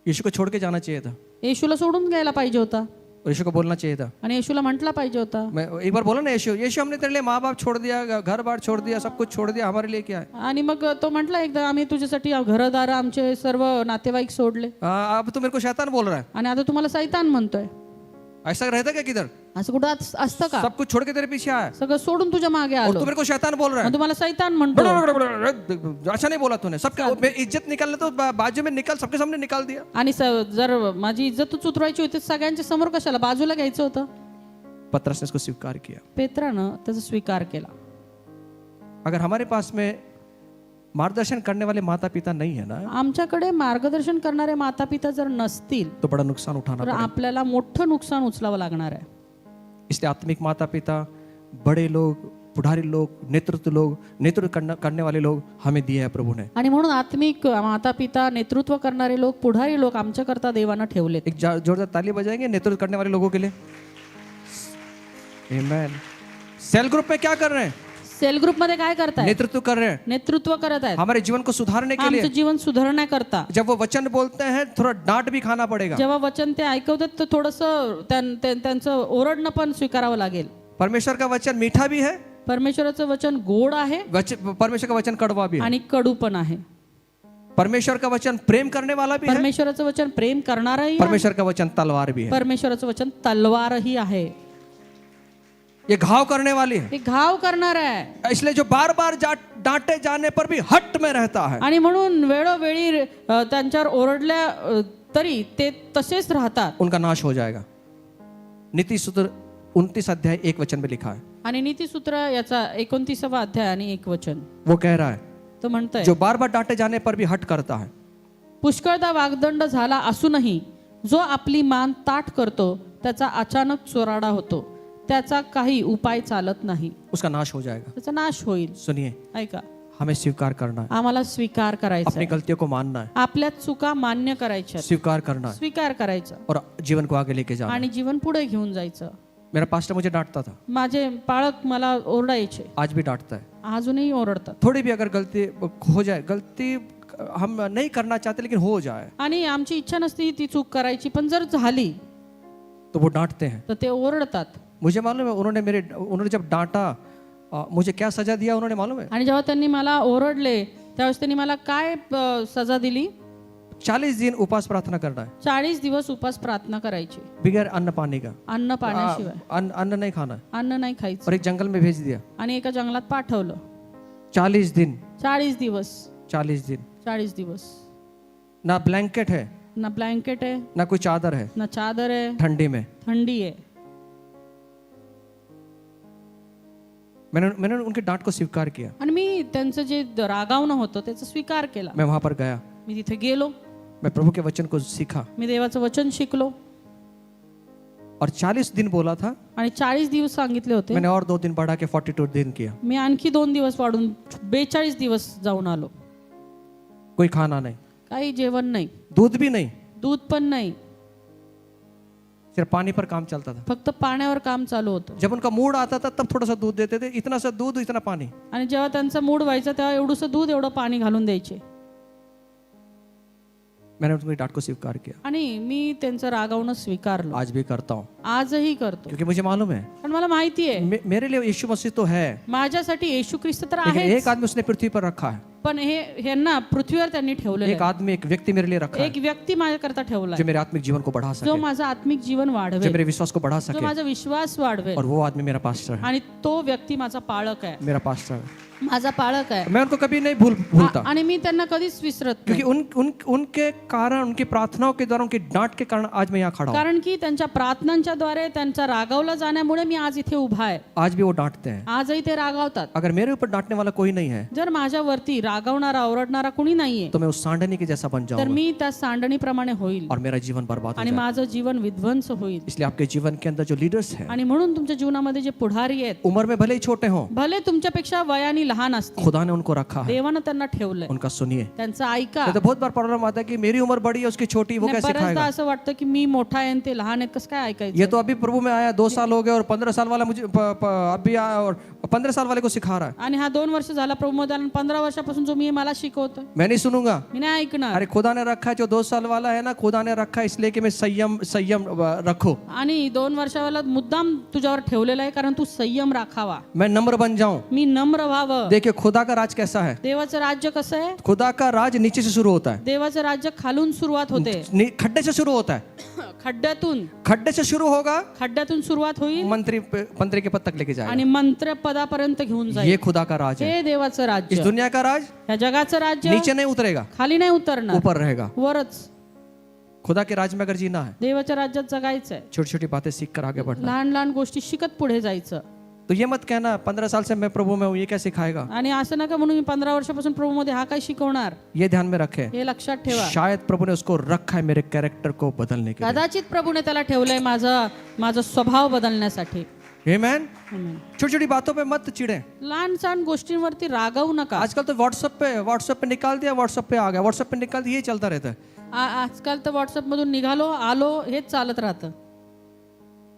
यीशु को छोड़ के जाना चाहिए था, येशूला सोडून गेला पाहिजे होता, और यीशु को बोलना चाहिए था। आणि येशूला म्हटला पाहिजे होता. मैं एक बार बोला ना, यीशु हमने तेरे लिए माँ बाप छोड़ दिया, घर बार छोड़ दिया, सब कुछ छोड़ दिया, हमारे लिए क्या है? आणि मग तो म्हटला एकदा, आम्ही तुझ्यासाठी घरदार आमचे सर्व नातेवाईक सोडले, अब तो मेरे को शैतान बोल रहा है। आणि आता तुम्हाला सैतान म्हणतोय. ऐसा रहता क्या किधर? असं कुठं असतं का? सब कुछ छोड़ के तेरे पीछे आया, सगळं सोडून तुझ्या मागे और आलो, तू मेरे को शैतान बोल रहा है। मग तुम्हाला सैतान म्हणतो. अच्छा नहीं बोला तूने, सबका इज्जत निकालने तो बाजू में निकाल, सबके सामने निकाल दिया। आणि जर माझी इज्जतच उतरवायची होती सगळ्यांच्या समोर कशाला बाजूला घ्यायचं होतं. पतरस ने इसको स्वीकार किया। पेत्रानं त्याचा स्वीकार केला. अगर हमारे पास में मार्गदर्शन करने वाले माता पिता नहीं है ना, आमच्याकडे मार्गदर्शन करणारे माता पिता जर नसतील तो बड़ा नुकसान उठाना तर पड़ेगा। आपल्याला मोठं नुकसान उचलावं लागणार आहे. इसलिए आत्मिक माता पिता, बड़े लोग, पुढारी लोग, नेतृत्व करने वाले लोग हमें दिए हैं प्रभु ने। आणि म्हणून आत्मिक माता पिता, नेतृत्व करणारे लोक, पुढारी लोक आमच्याकरता देवानं ठेवलेत. एक जोरदार ताली बजाएंगे नेतृत्व करने वाले लोगों के लिए। आमेन। सेल ग्रुप में क्या कर रहे हैं? सेल ग्रुप मध्ये काय करताय? नेतृत्व कर रहे हैं, नेतृत्व करत आहेत. हमारे जीवन को सुधारने के लिए। आमचं जीवन सुधारण्याकरता जब वो वचन बोलते हैं थोड़ा डांट भी खाना पड़ेगा। जेव्हा वचन ते ऐकवतात तर थोडंसं त्यांचं ओरडणं पण स्वीकारावं लागेल. परमेश्वर का वचन मीठा भी है, परमेश्वराचं वचन गोड आहे परमेश्वर का वचन कड़वा भी है। आणि कडू पण आहे. परमेश्वर का वचन प्रेम करने वाला भी है, परमेश्वराचं वचन प्रेम करणारही आहे. परमेश्वर का वचन तलवार भी है। परमेश्वराचं वचन तलवारही आहे. ये घाव करने वाली है, ते घाव करणार आहे. इसलिए जो बार बार डांटे जाने पर भी हट में रहता है, आणि म्हणून वेळोवेळी त्यांच्यावर ओरडल्या तरी ते तसेच राहतात, उनका नाश हो जाएगा। नीति सूत्र 29 अध्याय 1 वचन में लिखा है। आणि नीतिसूत्र याचा 29वा अध्याय आणि 1 वचन वो कह रहा है तो म्हणतोय, जो बार बार डांटे जाने पर भी हट करता है, पुष्कळदा वाग्दंड झाला असूनही जो आपली मान ताठ करतो त्याचा अचानक चोराडा होतो, त्याचा काही उपाय चालत नाही, उसका नाश हो जाएगा। त्याचा नाश होईल. सुनिए, ऐका, हमें स्वीकार करना है, आम्हाला स्वीकार करायचा अपनी आहे. गलतियों को मानना है, आपल्या चुका मान्य करायच्या, स्वीकार करना है स्वीकार करायचा और जीवन को आगे लेके जाना है। आणि जीवन पुढे घेऊन जायचं. मेरा पास्टर मुझे डांटता था, माझे पालक मला ओरडायचे, आज भी डांटता है। अजूनही ओरडतात. थोड़ी भी अगर गलती हो जाए, गलती हम नहीं करना चाहते लेकिन हो जाए आणि आमची इच्छा नसती ती चूक करायची, पण जर झाली तो वो डांटते हैं। तर ते ओरडतात. मुझे मालूम है उन्होंने जब डांटा मुझे क्या सजा दिया उन्होंने मालूम है? आणि जेव्हा त्यांनी मला ओरडले त्यावेळेस त्यांनी मला काय सजा दिली? 40 दिन उपवास प्रार्थना करना है, 40 दिवस उपास प्रार्थना करायची, बगैर अन्न पानी का। अन्न पाण्याशिवाय. अन्न नहीं खाना है, अन्न नाही खायचं. और एक जंगल में भेज दिया। आणि एका जंगलात पाठवलं. 40 दिन 40 दिवस 40 दिन 40 दिवस ना ब्लैंकेट है, ना ब्लँकेट आहे, ना कोई चादर है, ना चादर आहे, ठंडी में। थंडी आहे. मैंने उनके डांट को स्वीकार किया। आणि मी त्यांचं जे रागावणं होतं त्याचा स्वीकार केला. मैं वहां पर गया, मी तिथे गेलो, मैं प्रभु के वचन को सीखा मी देवाचं वचन शिकलो और 40 दिन बोला था, आणि 40 दिवस सांगितले होते. मैंने और 2 दिन बढ़ा के 42 दिन किया। मी आणखी 2 दिवस वाढून 42 दिवस जाऊन आलो. कोई खाना नहीं, काही जेवण नाही, दूध भी नहीं, दूध पण नाही, सिर्फ पानी पर काम चलता था। फक्त पाण्यावर काम चालू होतं. जब उनका मूड आता था तब थोड़ा सा दूध देते थे, इतना सा दूध इतना पानी। आणि जेव्हा त्यांचा मूड व्हायचा तेव्हा एवढंसं दूध एवढं पाणी घालून द्यायचे. मैंने उनकी डांट को स्वीकार किया, आणि मी त्यांचं रागावणं स्वीकारलं, आज भी करता हूँ, आजही करतो. क्योंकि मुझे मालूम है पण मला माहिती आहे मेरे लिए यीशु मसीह तो है, माझ्यासाठी येशू ख्रिस्त तर लेकिन आहे, एक आदमी उसने पृथ्वी पर रखा है, पण ह्यांना पृथ्वीवर त्यांनी ठेवलेलं एक आदमी एक व्यक्ती मेरे लिए रखा आहे. है एक व्यक्ती माझ्याकरता ठेवलाय जो मेरे आत्मिक जीवन को बढ़ा जो सके, माझं आत्मिक जीवन जो वाढवेल, मेरे विश्वास को बढ़ा जो सके, माझा विश्वास वाढवेल. और वो आदमी मेरा पास्टर है, आणि तो व्यक्ती माझा पाळक आहे, मेरा पास्टर है। माझा पाळक आहे. मैं उनको कभी नहीं भूलता, आणि मी त्यांना कधीच विसरत नाही. क्योंकि उनके कारण, उनकी प्रार्थनाओं के द्वारा, उनकी डांट के कारण आज मैं यहाँ खड़ा हूँ। कारण की त्यांच्या प्रार्थनांच्या द्वारे त्यांचा रागावला जाण्यामुळे मी आज इथे उभा आहे. आज भी वो डांटते हैं। आजही ते रागावतात. अगर मेरे ऊपर डांटने वाला कोई नहीं है जर माझ्यावरती रागावणारा ओरडणारा कुणी नाहीये तो मैं उस सांडनी के जैसा बन तर जाऊंगा मी त्या सांडणीप्रमाणे होईल और मेरा जीवन बर्बाद हो आणि जाएगा। माझं जीवन विध्वंस होईल. इसलिए आपके जीवन के अंदर जो लीडर्स हैं, आणि म्हणून तुमच्या जीवनामध्ये जे पुढारी आहेत, उम्र में भले ही छोटे हों, भले तुमच्यापेक्षा वयाने लहान असतील, खुदा ने उनको रखा है, देवानं त्यांना ठेवलंय, उनका सुनिए। त्यांचं ऐका. तो बहुत बार प्रॉब्लम आता है कि मेरी उम्र बड़ी है, उसकी छोटी, वो नाही, कैसे बऱ्याचदा खाएगा? असं वाटतं की मी मोठा आहे आणि ते लहान आहेत, कसं काय ऐकायचं. ये तो अभी प्रभु में आया 2 साल हो गए और 15 साल वाला मुझे अभी आया और 15 साल वाले को सिखा रहा है। आणि हा 2 वर्ष झाला प्रभुमध्ये आला, 15 वर्षापासून जो मी मला शिकवतोय मैं नहीं सुनूंगा। मी नाही ऐकणार. अरे खुदा ने रखा है, जो 2 साल वाला है ना, खुदा ने रखा है इसलिए कि मैं संयम रखो, आणि 2 वर्षावाला मुद्दाम तुझ्यावर ठेवलेला आहे कारण तू संयम राखावा, मैं नम्र बन जाऊं। मी नम्र व्हावं. देखिए खुदा का राज कैसा है। देवाचं राज्य कसं आहे? खुदा का राज नीचे से शुरू होता है, देवाचं राज्य खालून सुरुवात होते, खड्डे से शुरू होता है, खड्डे से शुरू होगा, खड्ड्यातून सुरुवात होईल मंत्री के पद तक लेके जाएगा। आणि मंत्र पदापर्यंत घेऊन जाईल. ये खुदा का राज है। हे देवाचं इस राज्य. दुनिया का राज या जगाचं राज्य नीचे नहीं उतरेगा, खाली नाही उतरणार, ऊपर रहेगा। वरच. खुदा के राज में अगर जीना है, देवाच्या राज्यात जगायचंय, छोटी छोटी बातें सीख कर आगे बढ़ना। लहान लहान गोष्टी शिकत पुढे जायचं. तो ये मत कहना 15 साल से मैं प्रभु में हूँ, ये क्या सिखाएगा। आणि असं नका म्हणून मी 15 वर्षापासून प्रभूमध्ये हा काय शिकवणार, ये ध्यान में रखे, हे लक्षात ठेवा. शायद प्रभु ने उसको रखा है मेरे कैरेक्टर को बदलने के लिए। कदाचित प्रभूने त्याला ठेवलंय माझा स्वभाव बदलण्यासाठी. आमेन। Amen. छोटी छोटी बातों पे मत चिढ़े। लहान सहान गोष्टींवरती रागावू नका. आजकल तो व्हाट्सएप पे निकाल दिया, व्हाट्सएप पे आ गया, व्हाट्सएप पे निकाल दिया, ये चलता रहता है। आजकाल तर व्हॉट्सअप मधून निघालो आलो हेच चालत राहतं.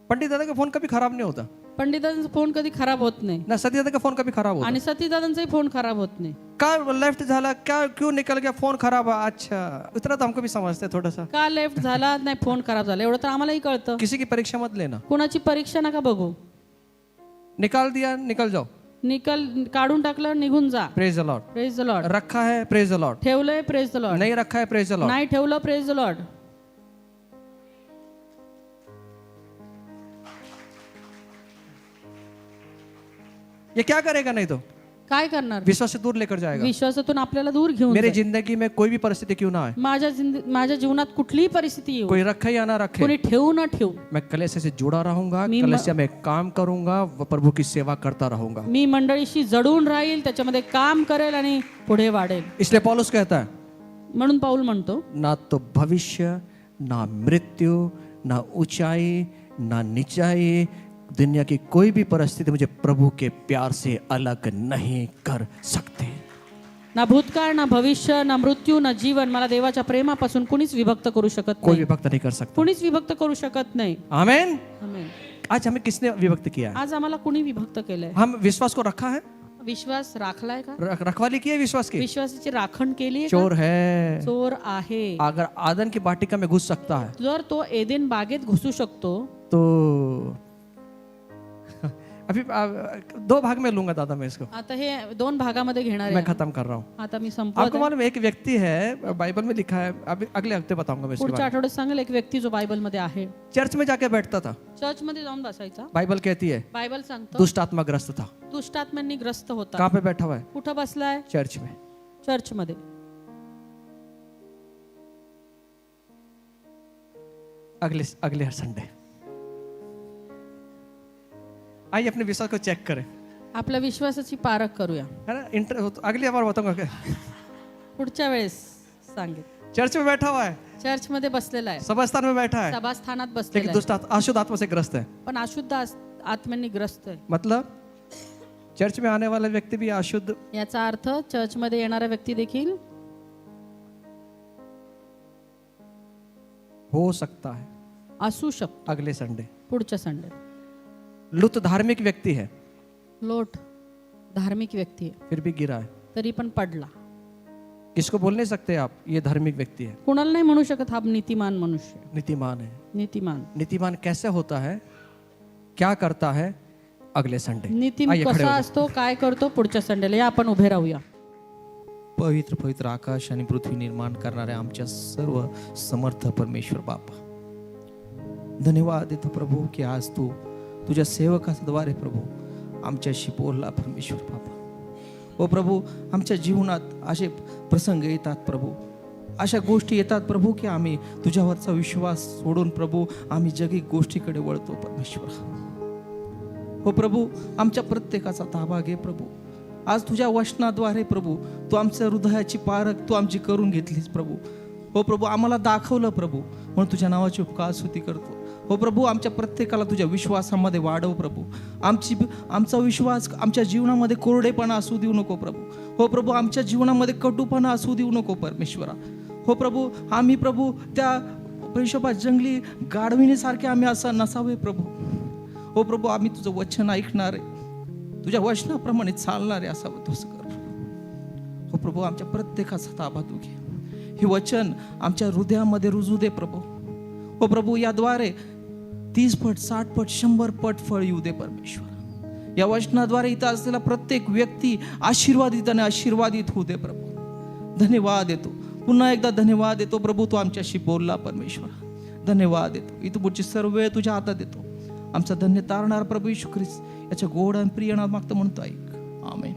पंडित दादा का फोन कभी खराब नहीं होता पंडितांचा फोन कधी खराब होत नाही ना, सती दादा का फोन कभी खराब होता। आणि सतीदादांचाही फोन खराब होत नाही. का लेफ्ट झाला, क्या क्यों निकल गया, फोन खराब है, अच्छा इतना तो हमको भी समझते हैं थोड़ा सा। का लेफ्ट झाला नाही फोन खराब झाला एवढं तर आम्हालाही कळतं. किसी की परीक्षा मत लेना, कुणाची परीक्षा नका बघू. निकाल दिया निकल जाओ, काढून टाकलं निघून जा. Praise the Lord. Praise the Lord. रखा है प्रेज द लॉर्ड, ठेवलंय प्रेज द लॉर्ड. नहीं रखा है प्रेज द लॉर्ड। नाही ठेवलं प्रेज द लॉर्ड. ये क्या करेगा, नहीं तो काय करणार, विश्वास से दूर लेकर जाएगा। विश्वासातून आपल्याला दूर घेऊन मेरे जाईल. जिंदगी में कोई भी परिस्थिति क्यों ना आए, माझ्या जीवनात कुठलीही परिस्थिती येऊ, कोई रखे या ना रखे, कोणी ठेवू न ठेवू, मैं कलीसिया से जुड़ा रहूंगा, मी कलीसिया में काम करूंगा, प्रभु की सेवा करता रहूंगा। मी मंडळीशी जडून राहील, त्याच्यामध्ये काम करेल आणि पुढे वाढेल. इसलिए पौलुस कहता है, म्हणून पाऊल म्हणतो ना तो भविष्य, ना मृत्यु, ना ऊंचाई, ना नीचाई, दुनिया की कोई भी परिस्थिति मुझे प्रभु के प्यार से अलग नहीं कर सकते। ना भूतकाळ ना भविष्य ना मृत्यू ना जीवन मला देवाच्या प्रेमापासून कुणीच विभक्त करू शकत कोई नाही. विभक्त नहीं कर सकता। कुणीच विभक्त करू शकत नाही. आमेन। आमेन. आज हमें किसने विभक्त किया है? आज आम्हाला कुणी विभक्त केलंय. हम विश्वास को रखा है, विश्वास राखलाय का, रखवाली की है विश्वास की। विश्वासाची राखण केली आहे का? चोर है, चोर आहे. अगर आदन की वाटिका में घुस सकता है जर तो एदेन बागेत घुसू शकतो, तो अभी 2 भाग में लूंगा दादा मैं इसको, आता हे 2 भागामध्ये घेणार मैं आहे. खत्म कर रहा हूँ। आता मी संपवत आपको आहे. मालूम है, एक व्यक्ति है, बाइबल में लिखा है, अभी अगले हफ्ते बताऊंगा मैं इसके पुढच्या बारे आठवड्यात सांगेल एक व्यक्ती जो बायबल मध्ये आहे. में। चर्च में जाके बैठता था, चर्च मध्ये जाऊन बसायचा. बाइबल कहती है बायबल सांगतो दुष्ट आत्मा ग्रस्त था। दुष्टात्म्यांनी ग्रस्त होता. कहाँ पे बैठा हुआ है? कुठं बसलाय? चर्च में। चर्च मध्ये. अगले संडे आइए अपने विश्वास को चेक करें, आपल्या विश्वासाची पारख करूया. है ना। अगली बार बताऊंगा क्या। पुढच्या वेळेस सांगेल. चर्च में बैठा हुआ है, चर्च मध्ये बसलेला आहे, सभास्थान में बैठा है, सभास्थानात लेकिन बसलेला आहे, दुष्ट अशुद्ध आत्मा से ग्रस्त है। पण अशुद्ध आत्म्यांनी ग्रस्त आहे. मतलब चर्च में आने वाला व्यक्ति भी अशुद्ध। याचा अर्थ चर्च मध्ये येणारा व्यक्ती देखील हो सकता है असू शकतो. अगले संडे। पुढच्या संडे. लूत धार्मिक व्यक्ति है, लोट धार्मिक व्यक्ती आहे, फिर भी गिरा है। तरी पण पडला. किसको बोल नहीं सकते आप ये धार्मिक व्यक्ति है, कुणाला नाही म्हणू शकत हा नीतिमान मनुष्य. नीतिमान है। नीतिमान. नीतिमान कैसे होता है, क्या करता है, अगले संडे। नीतिमान आइए खड़े कसा हो जाओ। असतो, काय करतो, पुढच्या संडेला या आपण उभे राहूया. पवित्र पवित्र आकाश आणि पृथ्वी निर्माण करणाऱ्या आमच्या सर्व समर्थ परमेश्वर बापा, धन्यवाद देतो प्रभू की आज तू तुझ्या सेवकाद्वारे प्रभू आमच्याशी बोलला परमेश्वर बापा. ओ प्रभू, आमच्या जीवनात असे प्रसंग येतात प्रभू, अशा गोष्टी येतात प्रभू की आम्ही तुझ्यावरचा विश्वास सोडून प्रभू आम्ही जगी गोष्टीकडे वळतो परमेश्वर. हो प्रभू, आमच्या प्रत्येकाचा ताबा घे प्रभू. आज तुझ्या वचनाद्वारे प्रभू तू आमच्या हृदयाची पारख तू आमची करून घेतलीस प्रभू. हो प्रभू, आम्हाला दाखवलं प्रभू, म्हणून तुझ्या नावाची उपकार स्तुती करतो. हो प्रभू, आमच्या प्रत्येकाला तुझ्या विश्वासामध्ये वाढव प्रभू. आमचा विश्वास आमच्या जीवनामध्ये कोरडेपणा असू देऊ नको प्रभू. हो प्रभू, आमच्या जीवनामध्ये कटुपणा असू देऊ नको परमेश्वरा. हो प्रभू, आम्ही प्रभू त्या पैशोबा जंगली गाढविणीसारखे आम्ही असं नसावे प्रभू. हो प्रभू, आम्ही तुझं वचन ऐकणार आहे, तुझ्या वचनाप्रमाणे चालणारे असावं तुझं कर. हो प्रभू, आमच्या प्रत्येकाचा ताबा तू घे. हे वचन आमच्या हृदयामध्ये रुजू दे प्रभू. हो प्रभू, याद्वारे 30 पट 60 पट 100 पट फळ येऊ दे परमेश्वर. या वचनाद्वारे इथं असलेला प्रत्येक व्यक्ती आशीर्वादित आणि आशीर्वादित होऊ दे प्रभू. धन्यवाद देतो, पुन्हा एकदा धन्यवाद देतो प्रभू, तू आमच्याशी बोलला परमेश्वर. धन्यवाद देतो. इथं पुढची सर्व वेळ तुझ्या हातात देतो. आमचा धन्य तारणार प्रभू येशू ख्रिस्त याच्या गोड आणि प्रिय नामात मागतो म्हणतो ऐक. आमेन.